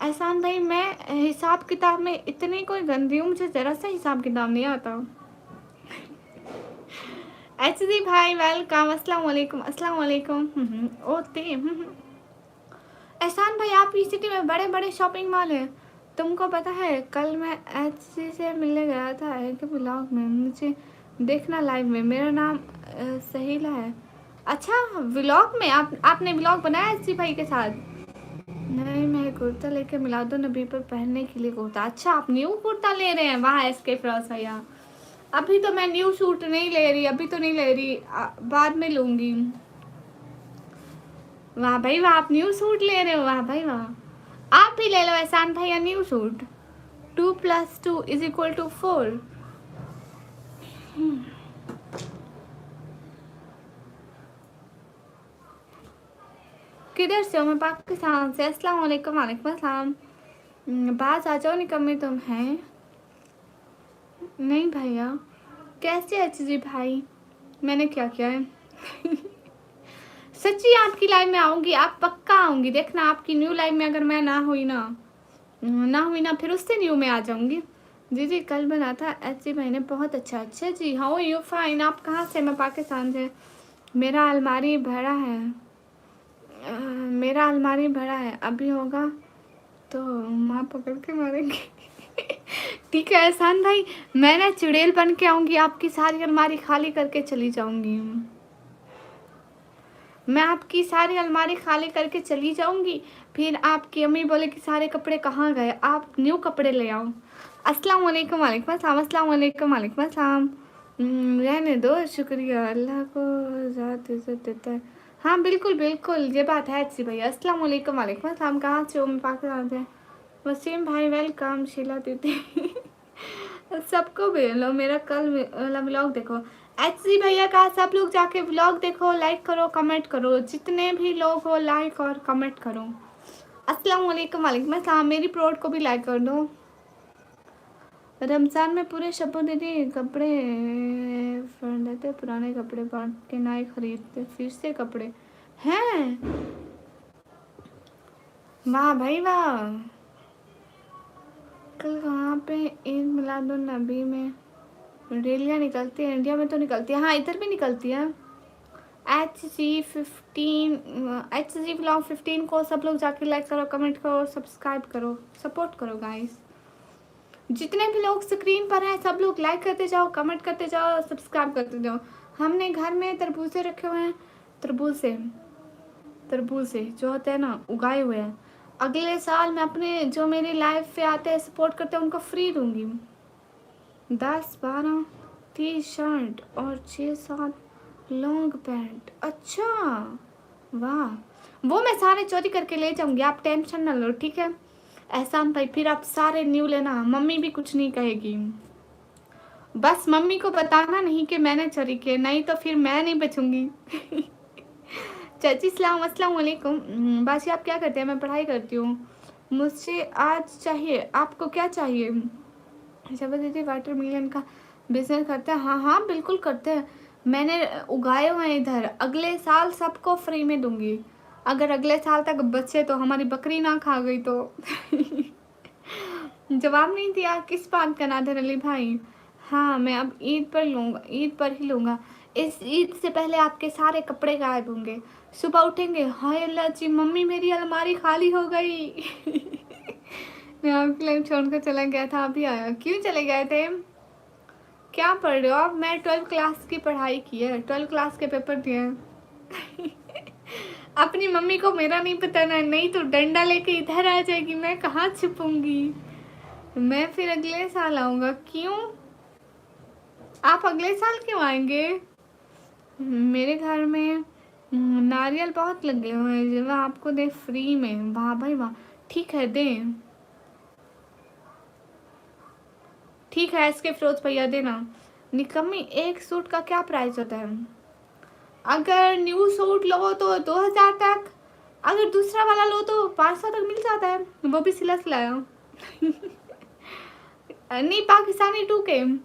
एहसान भाई, मैं हिसाब किताब में इतनी कोई गंदी हूँ, मुझे ज़रा सा हिसाब किताब नहीं आता। एच डी भाई वेलकम, अस्सलाम वालेकुम, अस्सलाम वालेकुम। ओते। एहसान भाई, आप की सिटी में बड़े बड़े शॉपिंग मॉल है। तुमको पता है कल मैं एच सी से मिलने गया था एक ब्लॉग में, मुझे देखना लाइव में। मेरा नाम सहीला है। अच्छा व्लॉग में आपने व्लॉग बनाया एच सी भाई के साथ? नहीं, मैं कुर्ता लेके मिला दो नबी पर पहनने के लिए कुर्ता। अच्छा आप न्यू कुर्ता ले रहे हैं? वाह एसके फिरोज भैया। अभी तो मैं न्यू सूट नहीं ले रही, अभी तो नहीं ले रही, बाद में लूँगी। वाह भाई वाह, आप न्यू सूट ले रहे हो, वाह भाई वाह। आप भी ले लो एहसान भैया न्यू सूट। 2+2=4। किधर से हो? मैं पाकिस्तान से। अस्सलाम वालेकुम। वालेकुम अस्सलाम। बात आ जाओ, निकम्मे तुम हैं। नहीं भैया। कैसे अच्छी जी भाई, मैंने क्या किया है? सच्ची आपकी लाइव में आऊँगी, आप पक्का आऊँगी देखना। आपकी न्यू लाइव में अगर मैं ना हुई ना फिर उससे न्यू में आ जाऊँगी। जी जी कल बना था एच जी भाई ने, बहुत अच्छा। अच्छा जी, हाउ यू फाइन। आप कहाँ से? मैं पाकिस्तान से। मेरा अलमारी भरा है, मेरा अलमारी भरा है, अभी होगा तो माँ पकड़ के मारेंगे। ठीक है एहसान भाई, मैं ना चुड़ैल बन के आऊँगी, आपकी सारी अलमारी खाली करके चली जाऊँगी। मैं आपकी सारी अलमारी खाली करके चली जाऊँगी, फिर आपकी अम्मी बोले कि सारे कपड़े कहाँ गए, आप न्यू कपड़े ले आओ। अस्सलाम वालेकुम। वालेकुम अस्सलाम। अस्सलाम वालेकुम। वालेकुम अस्सलाम। रहने दो, शुक्रिया, अल्लाह को ज़्यादा इज्जत देता है। हाँ बिल्कुल बिल्कुल, ये बात है अच्छी भैया। अस्सलाम वालेकुम। वालेकुम अस्सलाम। कहाँ से हो? मैं पाकिस्तान से। वसीम भाई वेलकम। शीला दीदी। सबको भेज लो, मेरा कल वाला ब्लॉग देखो। एचसी भैया का सब लोग जाके व्लॉग देखो, लाइक करो, कमेंट करो, जितने भी लोग हो लाइक और कमेंट करो। अस्सलाम वालेकुम। वालेकुम अस्सलाम। मेरी प्रोड को भी लाइक कर दो। रमज़ान में पूरे शब्बो दीदी कपड़े फोड़ देते, पुराने कपड़े बांट के नए खरीदते, फिर से कपड़े हैं। वाह भाई वाह। कल कहाँ पे ईद मिलादुन्नबी में रैलियाँ निकलती है? इंडिया में तो निकलती है, हाँ इधर भी निकलती है। HG व्लॉग 15 को सब लोग जाके लाइक करो, कमेंट करो, सब्सक्राइब करो, सपोर्ट करो गाइस। जितने भी लोग स्क्रीन पर हैं सब लोग लाइक करते जाओ, कमेंट करते जाओ, सब्सक्राइब करते जाओ। हमने घर में तरबूजे रखे हुए हैं, तरबूजे जो होते हैं ना उगाए हुए हैं। अगले साल मैं अपने जो मेरी लाइफ पे आते हैं सपोर्ट करते हैं उनको फ्री दूंगी। 10-12 टी शर्ट और 6-7 लॉन्ग पैंट। अच्छा वाह, वो मैं सारे चोरी करके ले जाऊंगी, आप टेंशन ना लो, ठीक है एहसान भाई। फिर आप सारे न्यू लेना, मम्मी भी कुछ नहीं कहेगी। बस मम्मी को बताना नहीं कि मैंने चोरी किए, नहीं तो फिर मैं नहीं बचूंगी। चाची सलाम, अस्सलाम वालेकुम। बाजी आप क्या करते हैं? मैं पढ़ाई करती हूँ। मुझे आज चाहिए, आपको क्या चाहिए? शबा दीदी वाटरमेलन का बिजनेस करते हैं? हाँ हाँ बिल्कुल करते हैं, मैंने उगाए हुए हैं इधर। अगले साल सबको फ्री में दूंगी, अगर अगले साल तक बचे तो, हमारी बकरी ना खा गई तो। जवाब नहीं दिया, किस बात का नादर अली भाई? हाँ मैं अब ईद पर लूँगा, ईद पर ही लूँगा। इस ईद से पहले आपके सारे कपड़े गायब होंगे। सुबह उठेंगे, हाय अल्लाह जी मम्मी मेरी अलमारी खाली हो गई। मैं आपकी लाइफ छोड़कर चला गया था, अभी आया। क्यों चले गए थे? क्या पढ़ रहे हो आप? मैं 12th क्लास की पढ़ाई की है, 12th क्लास के पेपर दिए हैं। अपनी मम्मी को मेरा नहीं बताना, नहीं तो डंडा लेके इधर आ जाएगी, मैं कहाँ छुपूंगी। मैं फिर अगले साल आऊँगा। क्यों आप अगले साल क्यों आएंगे? मेरे घर में नारियल बहुत लगे हुए हैं, जो आपको दे फ्री में। वाह भाई वाह, ठीक है दें, ठीक है इसके फिरोज भैया देना। निकम्मी, एक सूट का क्या प्राइस होता है? अगर न्यू सूट लो तो 2000 तक, अगर दूसरा वाला लो तो 500 तक मिल जाता है, वो भी सिला सिलाया। नहीं पाकिस्तानी 2K।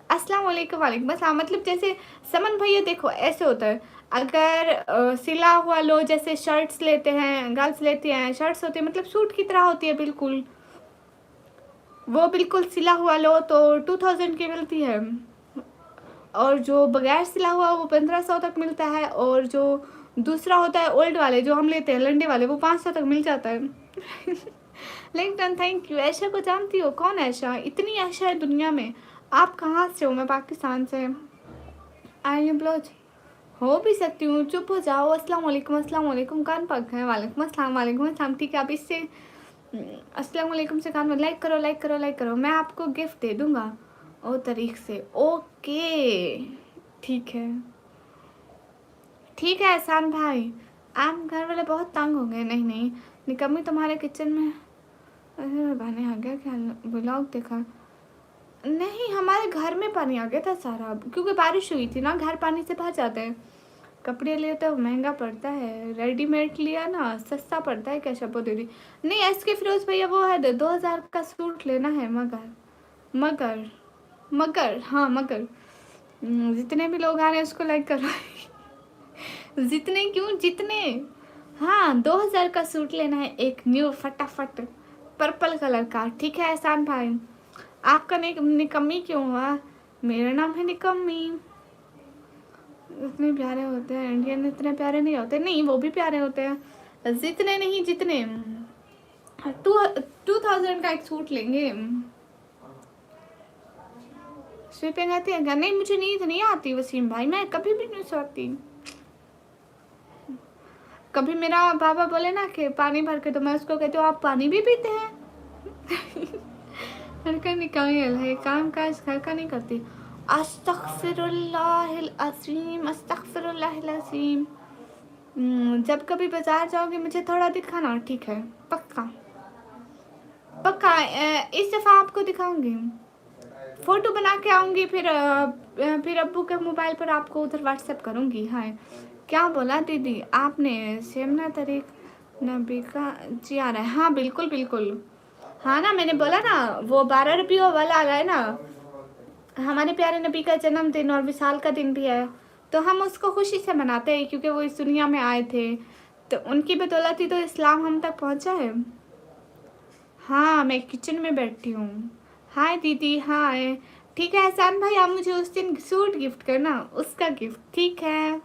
अस्सलाम वालेकुम। वालेकुम अस्सलाम। मतलब जैसे समन भैया देखो ऐसे होता है, अगर सिला हुआ लो, जैसे शर्ट्स लेते हैं, गर्ल्स लेती हैं, शर्ट्स होती है मतलब सूट की तरह होती है बिल्कुल, वो बिल्कुल सिला हुआ लो तो 2000 की मिलती है, और जो बगैर सिला हुआ वो 1500 तक मिलता है, और जो दूसरा होता है ओल्ड वाले जो हम लेते हैं लंडे वाले, वो 500 तक मिल जाता है। LinkedIn thank you. ऐशा को जानती हो? कौन ऐशा? इतनी ऐशा है दुनिया में। आप कहाँ से हो? मैं पाकिस्तान से। आई एम ब्लोच हो भी सकती हूँ, चुप हो जाओ। अस्सलाम वालेकुम, अस्सलाम वालेकुम। कान पक है। वालेकुम अस्सलाम, वालेकुम अस्सलाम। ठीक है आप इससे अस्सलाम वालेकुम से कान में लाइक करो, लाइक करो, लाइक करो। मैं आपको गिफ्ट दे दूँगा ओ तारीख से। ओके ठीक है, ठीक है एहसान भाई। आप घर वाले बहुत तंग हो गए। नहीं नहीं निकम्मी, तुम्हारे किचन में पानी आ गया क्या? ब्लॉग देखा नहीं, हमारे घर में पानी आ गया था सारा, क्योंकि बारिश हुई थी ना, घर पानी से भर जाते हैं। कपड़े लिए तो महंगा पड़ता है, रेडीमेड लिया ना सस्ता पड़ता है। क्या शपो दीदी? नहीं एसके फिरोज भैया वो है 2000 का सूट लेना है, मगर मगर हाँ मगर जितने भी लोग आ रहे हैं उसको लाइक करो। जितने क्यों, जितने, हाँ 2000 का सूट लेना है एक न्यू फटाफट पर्पल कलर का। ठीक है एहसान भाई। आपका निकम्मी क्यों हुआ? मेरा नाम है निकम्मी। इतने प्यारे होते हैं इंडियन, इतने प्यारे नहीं होते। नहीं वो भी प्यारे होते हैं, जितने नहीं जितने। 2000 का एक सूट लेंगे। स्वीपिंग आती है क्या? नहीं मुझे नींद नहीं आती वसीम भाई, मैं कभी भी नहीं सोती। कभी मेरा बाबा बोले ना कि पानी भर के, तो मैं उसको कहती हूँ आप पानी भी पीते हैं। घर का निकाल है, काम काज घर का नहीं करती। अस्तगफिरुल्लाहिल अज़ीम, अस्तगफिरुल्लाहिल अज़ीम। जब कभी बाजार जाओगे मुझे थोड़ा दिखाना, ठीक है पक्का पक्का। इस दफ़ा आपको दिखाऊंगी। फ़ोटो बना के आऊँगी, फिर अब्बू के मोबाइल पर आपको उधर व्हाट्सएप करूँगी। हाँ, क्या बोला दीदी आपने? शेमना तरीक नबीका जी आ रहा है। हाँ बिल्कुल बिल्कुल। हाँ ना, मैंने बोला ना वो 12 रबीउल अव्वल आ रहा है ना, हमारे प्यारे नबी का जन्मदिन और विशाल का दिन भी है, तो हम उसको खुशी से मनाते हैं क्योंकि वो इस दुनिया में आए थे, तो उनकी बदौलत ही तो इस्लाम हम तक पहुंचा है। हाँ मैं किचन में बैठी हूँ। हाय दीदी हाय। ठीक है एहसान भाई, आप मुझे उस दिन सूट गिफ्ट करना, उसका गिफ्ट ठीक है।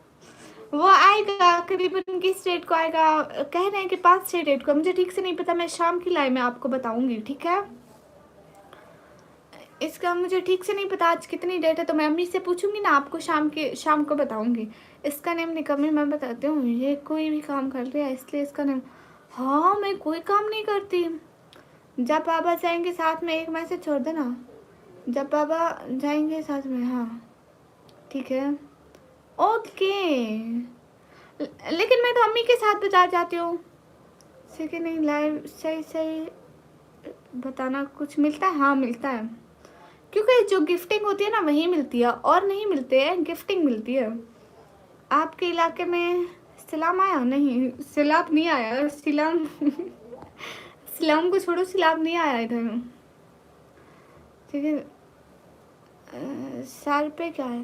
वो आएगा करीबन किस डेट को आएगा? कह रहे हैं कि 5-6 डेट को, मुझे ठीक से नहीं पता, मैं शाम की लाइव में आपको बताऊंगी, ठीक है? इसका मुझे ठीक से नहीं पता आज कितनी डेट है, तो मैं अम्मी से पूछूंगी ना, आपको शाम को बताऊंगी। इसका नेम निकम्मी मैं बताती हूँ, ये कोई भी काम कर रही है इसलिए इसका नेम। हाँ मैं कोई काम नहीं करती। जब पापा जाएंगे साथ में एक मैसेज छोड़ देना, जब पापा जाएंगे साथ में। हाँ ठीक है ओके। लेकिन मैं तो अम्मी के साथ बाजार जाती हूँ। सेकंड नहीं लाइव सही सही बताना, कुछ मिलता है? हाँ मिलता है, क्योंकि जो गिफ्टिंग होती है ना वही मिलती है, और नहीं मिलते हैं, गिफ्टिंग मिलती है। आपके इलाके में सैलाब आया? नहीं सैलाब नहीं आया, सैलाब सैलाब को छोड़ो, सैलाब नहीं आया इधर। ठीक है सर पे क्या है?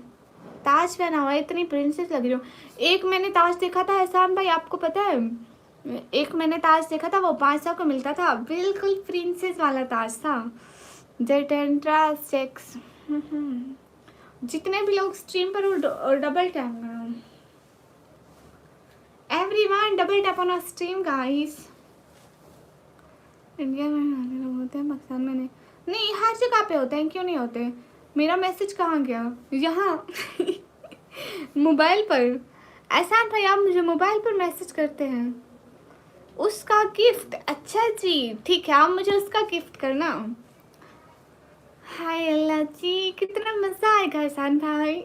ताज पहना हुआ है, इतनी प्रिंसेस लग रही हूँ। एक मैंने ताज देखा था एहसान भाई, आपको पता है? एक मैंने ताज देखा था, वो 500 को मिलता था, बिल्कुल प्रिंसेस वाला ताज था। जेटेंट्रा सेक्स। जितने भी लोग स्ट्रीम पर डबल टैप करो, everyone double tap on stream guys. India में लोग होते हैं, पाकिस्तान में नहीं। नहीं हर जगह पे होते हैं, क्यों नहीं होते? मेरा मैसेज कहाँ गया? यहाँ मोबाइल पर। एहसान भाई आप मुझे मोबाइल पर मैसेज करते हैं, उसका गिफ्ट। अच्छा जी ठीक है, आप मुझे उसका गिफ्ट करना। हाय अल्लाह जी, कितना मज़ा आएगा एहसान भाई।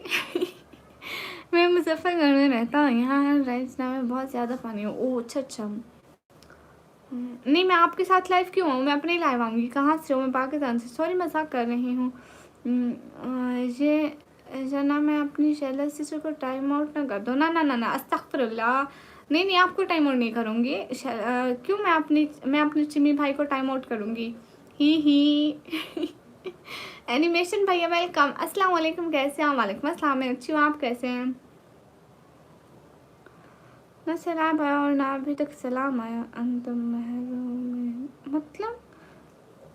मैं मुजफ्फरगढ़ में रहता हूँ, यहाँ राजस्थान में बहुत ज़्यादा पानी हो। ओह अच्छा अच्छा। नहीं मैं आपके साथ लाइव क्यों हूँ, मैं अपने लाइव आऊँगी। कहाँ से हो? मैं पाकिस्तान से। सॉरी मजाक कर रही हूँ। ये जना मैं अपनी शेलर सिस्टर को टाइम आउट ना कर दो। ना ना ना ना अस्तगफिरुल्लाह। नहीं नहीं आपको टाइम आउट नहीं करूँगी। क्यों मैं अपने चिमी भाई को टाइम आउट करूँगी? ही एनिमेशन भैया वेलकम। अस्सलाम वालेकुम, कैसे हैं? वालेकुम अस्सलाम, मैं अच्छी हूँ, आप कैसे हैं? ना सलाम आया और ना अभी तक सलाम आया। अंतम महरूम मतलब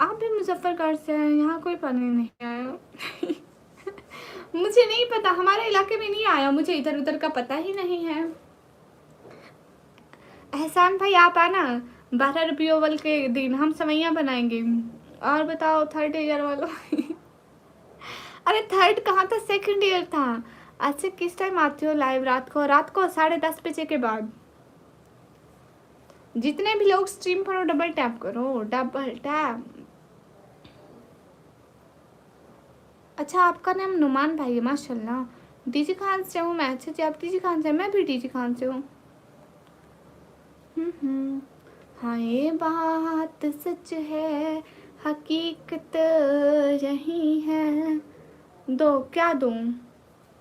आप भी मुजफ्फरगढ़ से हैं, यहाँ कोई पानी नहीं आया। मुझे नहीं पता, हमारे इलाके में नहीं आया, मुझे इधर उधर का पता ही नहीं है। एहसान भाई आप आना 12 रबीउल अव्वल के दिन, हम सवैयाँ बनाएंगे। और बताओ थर्ड ईयर वालों। अरे थर्ड कहाँ था, सेकंड ईयर था। अच्छा किस टाइम आते हो लाइव? रात को 10:30 बजे के बाद। जितने भी लोग स्ट्रीम पर हो डबल टैप करो, डबल टैप। अच्छा आपका नाम नुमान भाई है, माशाल्लाह। डीजी खान से हूँ मैं। अच्छा जी आप डीजी खान से? मैं भी डीजी खान से हूँ। हाँ ये बात सच है, हकीकत यही है। दो क्या दूँ?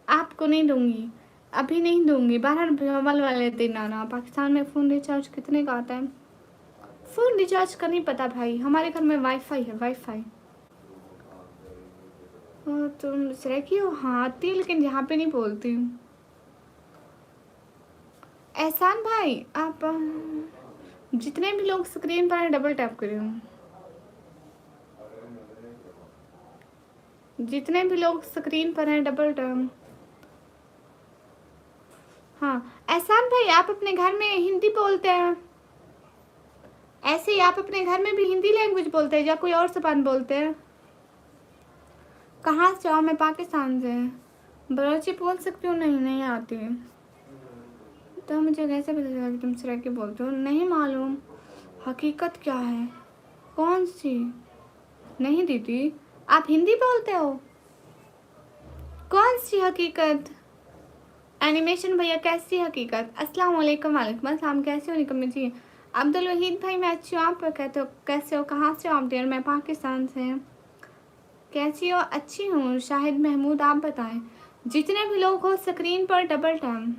आपको नहीं दूंगी, अभी नहीं दूंगी। 12 रबीउल अव्वल वाले दिन आना। पाकिस्तान में फ़ोन रिचार्ज कितने का आता है? फ़ोन रिचार्ज का नहीं पता भाई, हमारे घर में वाईफाई है, वाईफाई। तुम सरेकी हो? हाँ आती है, लेकिन यहाँ पे नहीं बोलती हूँ। एहसान भाई आप जितने भी लोग स्क्रीन पर डबल टैप करें, जितने भी लोग स्क्रीन पर हैं डबल टैप। हाँ एहसान भाई आप अपने घर में हिंदी बोलते हैं? ऐसे ही आप अपने घर में भी हिंदी लैंग्वेज बोलते हैं या कोई और ज़बान बोलते हैं? कहाँ से हो? मैं पाकिस्तान से। बलोची बोल सकती हूँ? नहीं नहीं आती। तो मुझे कैसे पता चला कि तुम सराइकी बोलते हो? नहीं मालूम। हकीकत क्या है? कौन सी? नहीं दीदी आप हिंदी बोलते हो? कौन सी हकीकत? एनिमेशन भैया कैसी हकीकत? अस्सलाम वालेकुम। वालेकुम अस्सलाम, कैसे हो निकम्मी जी? अब्दुल वहीद भाई मैं अच्छी हूँ, आप कहते हो कैसे हो? कहाँ से हो आप? डियर मैं पाकिस्तान से। कैसी हो? अच्छी हूँ शाहिद महमूद, आप बताएं। जितने भी लोग हो स्क्रीन पर double tap,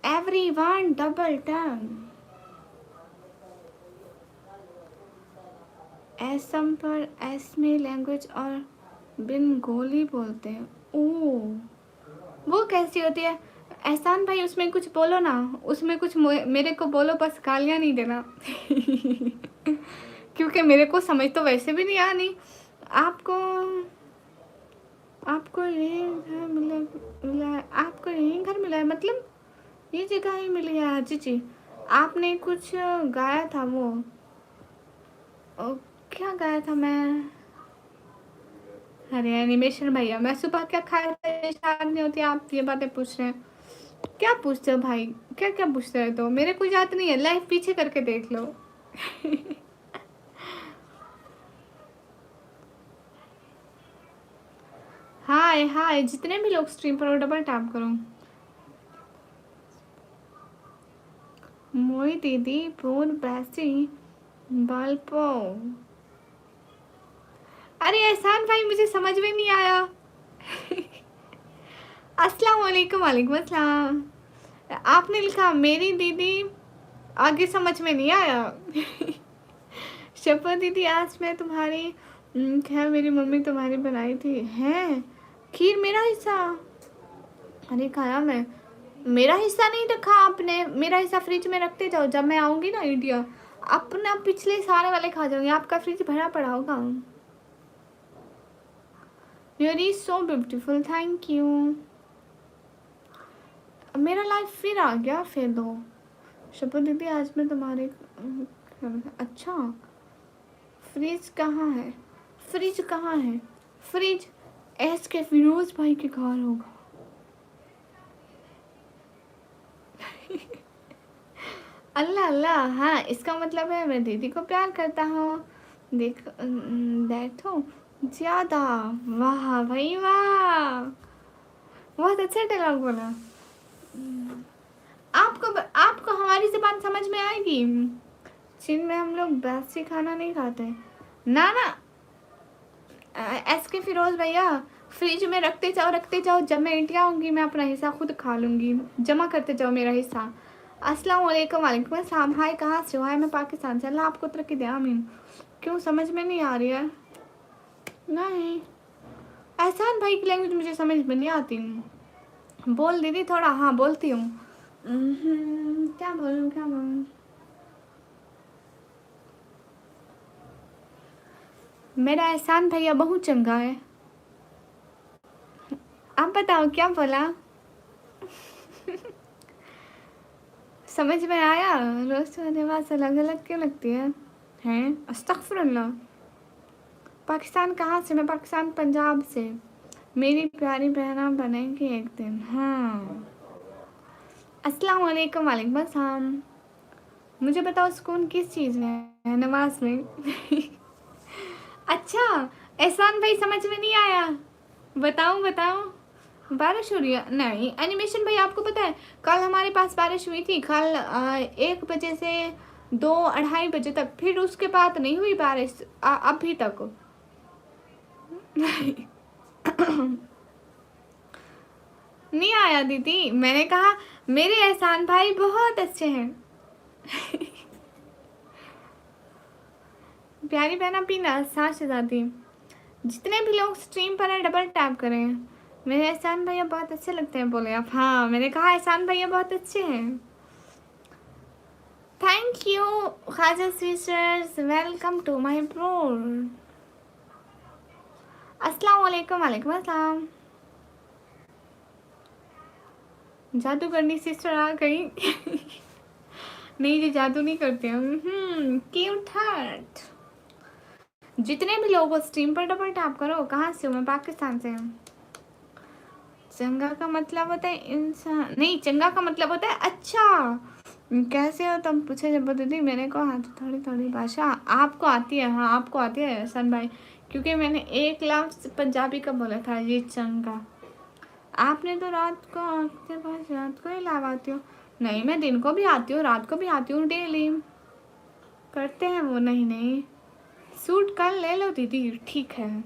everyone double tap. Assam पर असमी लैंग्वेज और बंगाली बोलते हैं। ओह, वो कैसी होती है? एहसान भाई उसमें कुछ बोलो ना, उसमें कुछ मेरे को बोलो, बस गालियाँ नहीं देना क्योंकि मेरे को समझ तो वैसे भी नहीं आनी। आपको आपको ये घर मिला है, आपको यही घर मिला है, मतलब ये जगह ही मिली है। जी जी, आपने कुछ गाया था वो, क्या गाया था मैं? अरे एनिमेशन भैया, मैं सुबह क्या खाया था याद नहीं होती, आप ये बातें पूछ रहे हैं। क्या पूछते हो भाई, क्या क्या पूछते हो? तो मेरे को याद नहीं है, लाइफ पीछे करके देख लो हाय हाय, जितने भी लोग स्ट्रीम पर हो डबल टैप करो। मोई दीदी पूर बैसी बालपो। अरे एहसान भाई मुझे समझ में नहीं आया अस्सलाम वालेकुम। वालेकुम अस्सलाम। आपने लिखा मेरी दीदी, आगे समझ में नहीं आया शपथ दीदी आज मैं तुम्हारी खैर मेरी मम्मी तुम्हारी बनाई थी हैं खीर, मेरा हिस्सा। अरे खाया मैं, मेरा हिस्सा नहीं रखा आपने, मेरा हिस्सा फ्रिज में रखते जाओ, जब मैं आऊँगी ना इंडिया अपना पिछले सारे वाले खा जाऊंगी, आपका फ्रिज भरा पड़ा होगा। You are so beautiful, thank you. मेरा लाइफ फिर आ गया, फिर दो। शपथ दीदी आज मैं तुम्हारे, अच्छा फ्रिज कहाँ है? फ्रिज कहाँ है? फ्रिज एस के फिरोज भाई के घर होगा अल्लाह अल्लाह, हाँ इसका मतलब है मैं दीदी को प्यार करता हूँ। देखो ज्यादा, वाह भाई वाह, बहुत अच्छा डायलॉग बोला। आपको हमारी ज़बान समझ में आएगी? चीन में हम लोग बासी खाना नहीं खाते ना ना। एस के फिरोज भैया फ्रिज में रखते जाओ, जब मैं इंडिया आऊँगी मैं अपना हिस्सा खुद खा लूँगी, जमा करते जाओ मेरा हिस्सा। अस्सलाम वालेकुम। वालेकुम अस्सलाम। हाय कहाँ से हो? हाय मैं पाकिस्तान से। अल्लाह आपको तरक्की दे, आमीन। क्यों समझ में नहीं आ रही है? नहीं, एहसान भाई की लैंग्वेज मुझे समझ में नहीं आती। बोल दीदी थोड़ा, हाँ बोलती हूँ। क्या बोलूँ क्या बोलूँ? मेरा एहसान भैया बहुत चंगा है। आप बताओ क्या बोला समझ में आया? रोज की आवाज़ अलग अलग क्यों लगती है? हैं अस्तगफुरुल्लाह। पाकिस्तान कहाँ से? मैं पाकिस्तान पंजाब से। मेरी प्यारी बहना बनेगी एक दिन। हाँ अस्सलाम वालेकुम। वालेकुम अस्सलाम। मुझे बताओ सुकून किस चीज़ में है? नमाज में अच्छा एहसान भाई समझ में नहीं आया, बताऊं बताऊं? बारिश हो रही है? नहीं एनिमेशन भाई आपको पता है कल हमारे पास बारिश हुई थी, कल 1 बजे से 2-2:30 बजे तक, फिर उसके बाद नहीं हुई बारिश अभी तक नहीं आया दीदी, मैंने कहा मेरे एहसान भाई बहुत अच्छे हैं प्यारी बहना पीना साथ से जाती। जितने भी लोग स्ट्रीम पर हैं डबल टैप करें। मेरे एहसान भैया बहुत अच्छे लगते हैं, बोले आप। हाँ मैंने कहा एहसान भैया बहुत अच्छे हैं। Thank you Khwaja sisters, welcome to my broad. अस्सलाम वालेकुम। वालेकुम अस्सलाम। जादूगरनी सिस्टर आ गई नहीं जी जादू नहीं करते हम। Cute heart. जितने भी लोग स्ट्रीम पर डबल टैप करो। कहाँ से हो? मैं पाकिस्तान से हूँ। चंगा का मतलब होता है इंसान, नहीं चंगा का मतलब होता है अच्छा। कैसे हो तुम? पूछे जब दीदी मेरे को आती थोड़ी थोड़ी भाषा। आपको आती है? हाँ आपको आती है सन भाई, क्योंकि मैंने एक लफ्ज़ पंजाबी का बोला था, ये चंगा। आपने तो रात को आपके पास रात को ही लगाती हो। नहीं मैं दिन को भी आती हूँ, रात को भी आती हूँ, डेली करते हैं वो। नहीं नहीं सूट कल ले लो दीदी, ठीक है।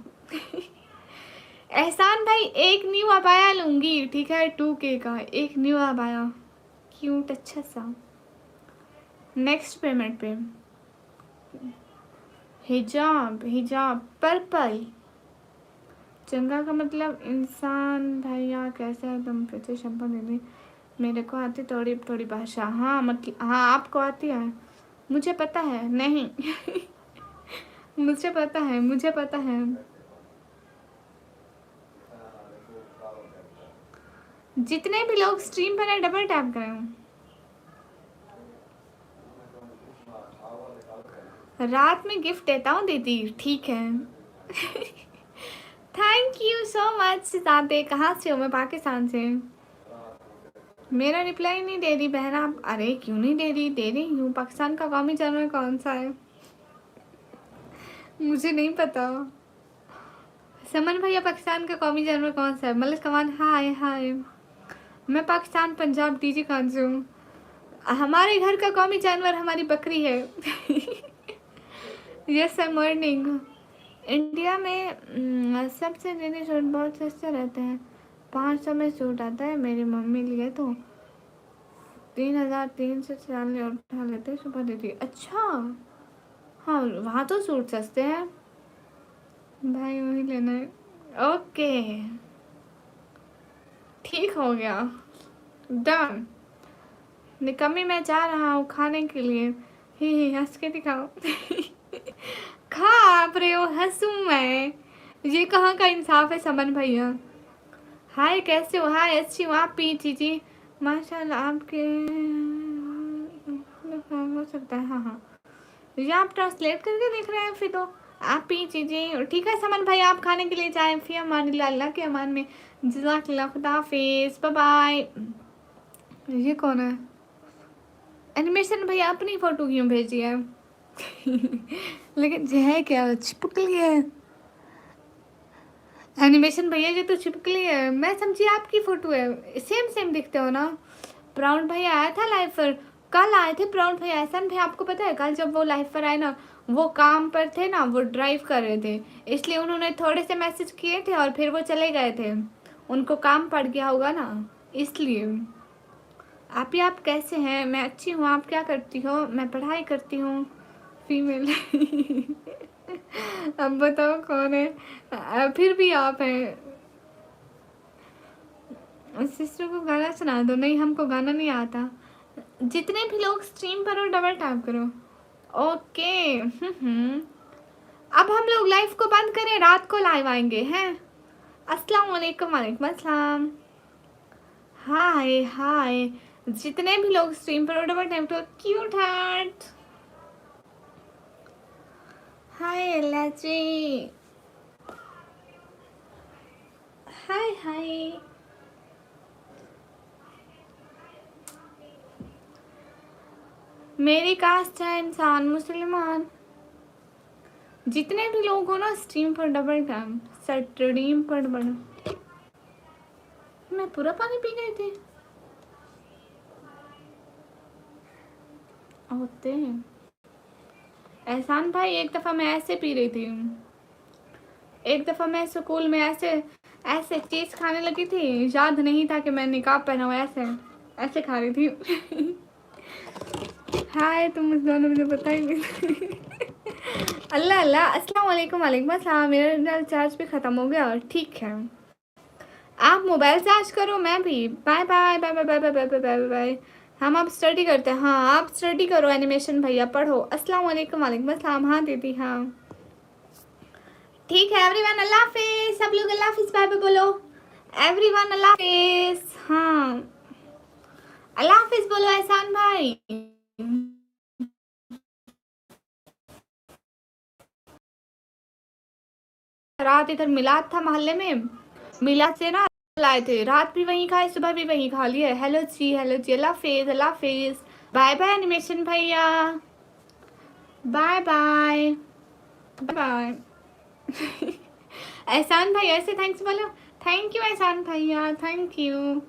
एहसान भाई एक न्यू अबाया लूंगी, ठीक है, 2K का एक न्यू अबाया, क्यूट अच्छा सा। नेक्स्ट पेमेंट पे हिजाब, हिजाब पर्पल। चंगा का मतलब इंसान भैया कैसे है तुम, फिर से शंपा दीदी। मेरे को आती थोड़ी थोड़ी भाषा, हाँ मतलब हाँ आपको आती है, मुझे पता है नहीं। मुझे पता है, मुझे पता है। जितने भी लोग स्ट्रीम पर है डबल टैप करें। रात में गिफ्ट देता हूँ दीदी, ठीक है। थैंक यू सो मच सिताते। कहाँ से हो? मैं पाकिस्तान से। मेरा रिप्लाई नहीं दे रही बहन आप? अरे क्यों नहीं दे रही? दे रही हूँ। पाकिस्तान का कौमी जानवर कौन सा है? मुझे नहीं पता। समन भैया पाकिस्तान का कौमी जानवर कौन सा है? मलिक कमान हाय हाय। मैं पाकिस्तान पंजाब डीजी खान से हूँ। हमारे घर का कौमी जानवर हमारी बकरी है। Yes I morning. इंडिया में सबसे दीदी सूट बहुत सस्ते रहते हैं, 500 में सूट आता है। मेरी मम्मी लिए तो 3,340 उठा लेते सुबह दीदी। अच्छा हाँ वहाँ तो सूट सस्ते हैं भाई, वही लेना है। ओके ठीक हो गया, डन। निकम्मी मैं जा रहा हूँ खाने के लिए। ही हंस के दिखाओ। खा आप रहे हो, हंसूं मैं? ये कहाँ का इंसाफ है समन भैया। हाय कैसे हो? हाय अच्छी हूँ, आप पी चीजी माशाल्लाह आपके हो सकता है। हाँ हाँ ये आप ट्रांसलेट करके देख रहे हैं, फिर तो आप पी चीजें ठीक है। समन भाई आप खाने के लिए जाएं, फिर अमान अल्लाह के अमान में। जज़ाकल्लाह, खुदा हाफिज़, बाय बाय। ये कौन है? एनिमेशन भैया अपनी फ़ोटो क्यों भेजी है? लेकिन ये है क्या, चिपकली है? एनिमेशन भैया ये तो चिपकली है, मैं समझी आपकी फ़ोटो है। सेम सेम दिखते हो ना। प्राउन भैया आया था लाइव पर, कल आए थे प्राउन भैया। एहसान भैया आपको पता है कल जब वो लाइव पर आए ना, वो काम पर थे ना, वो ड्राइव कर रहे थे, इसलिए उन्होंने थोड़े से मैसेज किए थे और फिर वो चले गए थे। उनको काम पड़ गया होगा ना, इसलिए। आप ही आप कैसे हैं? मैं अच्छी हूँ, आप क्या करती हो? मैं पढ़ाई करती हूँ, फीमेल। अब बताओ कौन है? फिर भी आप हैं। सिस्टर को गाना सुना दो। नहीं हमको गाना नहीं आता। जितने भी लोग स्ट्रीम पर हो डबल टैप करो। ओके अब हम लोग लाइव को बंद करें, रात को लाइव आएंगे हैं। अस्सलाम वालेकुम, वालेकुम अस्सलाम। हाय हाय जितने भी लोग स्ट्रीम पर हो डबल टैप करो। Cute heart. Hi Allah ji. Hi hi. मेरी कास्ट है इंसान मुसलमान। जितने भी लोग हो ना स्ट्रीम पर डबल टैप, स्ट्रीम पर डबल। मैं पूरा पानी पी गई थी। होते हैं एहसान भाई। एक दफ़ा मैं ऐसे पी रही थी, एक दफ़ा मैं स्कूल में ऐसे ऐसे चीज़ खाने लगी थी, याद नहीं था कि मैं निकाब पहना हुआ, ऐसे ऐसे खा रही थी। हाय तुम उस दोनों मुझे पता ही नहीं। अल्लाह अल्लाह। अस्सलाम वालेकुम, वालेकुम अस्सलाम। मेरा चार्ज भी ख़त्म हो गया। ठीक है आप मोबाइल चार्ज करो, मैं भी। Bye bye bye bye bye bye bye bye bye bye. हम अब स्टडी करते हैं। हाँ आप स्टडी करो, एनिमेशन भैया पढ़ो। अस्सलाम वालेकुम, वालेकुम अस्सलाम। हाँ दीदी हाँ ठीक है। एवरीवन अल्लाह हाफिज़। सब लोग अल्लाह हाफिज़ बाय बाय बोलो। एवरीवन अल्लाह हाफिज़। हाँ अल्लाह हाफिज़ बोलो एहसान भाई। रात इधर मिलाद था मोहल्ले में, मिलाद से ना लाए थे, रात भी वहीं खाए, सुबह भी वहीं खा लिए। हेलो जी, हेलो जी। अल्लाह हाफिज़, अल्लाह हाफिज़। बाय बाय एनिमेशन भैया, बाय बाय बाय। एहसान भाई ऐसे थैंक्स बोलो। थैंक यू एहसान भैया, thank you.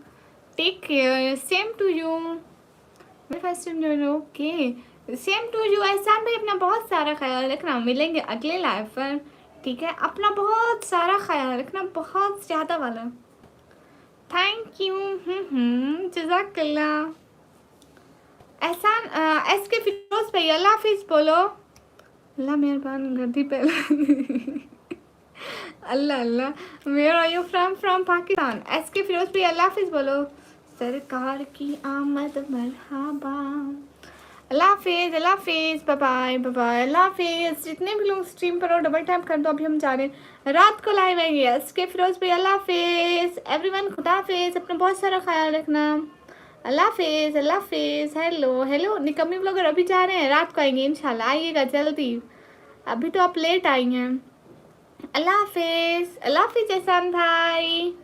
Take care, same to you. First time okay. Same to you Ehsan भाई, अपना बहुत सारा ख्याल रखना, मिलेंगे अगले लाइव पर, ठीक है। अपना बहुत सारा ख्याल रखना, बहुत ज़्यादा वाला। Thank you. जज़ाकल्लाह। एहसान एस के फिरोज भाई अल्लाह हाफिज़ बोलो। अल्लाह मेहरबान गर्दी पे। Allah Allah. Where are you from Pakistan. S K Firoz भाई अल्लाह हाफिज़ बोलो। सरकार की आमद मरहबा। अल्लाह हाफिज़, अल्लाह हाफिज़, बाय बाय बाय बाय, अल्लाह हाफिज़। जितने भी लोग स्ट्रीम पर हो डबल टैप कर दो, अभी हम जा रहे हैं, रात को लाइव आएंगे। एस के फिरोज भाई अल्लाह हाफिज़, एवरीवन खुदा हाफिज़, अपना बहुत सारा ख्याल रखना। अल्लाह हाफिज़, अल्लाह हाफिज़। हेलो हेलो निकम्मी ब्लॉगर, अभी जा रहे हैं, रात को आएंगे इंशाल्लाह, आइएगा जल्दी, अभी तो आप लेट आई हैं। अल्लाह हाफिज़, अल्लाह हाफिज़ एहसान भाई,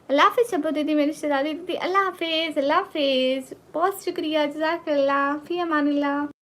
अल्लाह हाफिज़ शब्बो दीदी, मेरी रिश्तेदारी दीदी, अल्लाह हाफिज़, अल्लाह हाफिज़, बहुत शुक्रिया, जज़ाकल्लाह, फ़ी अमानिल्लाह।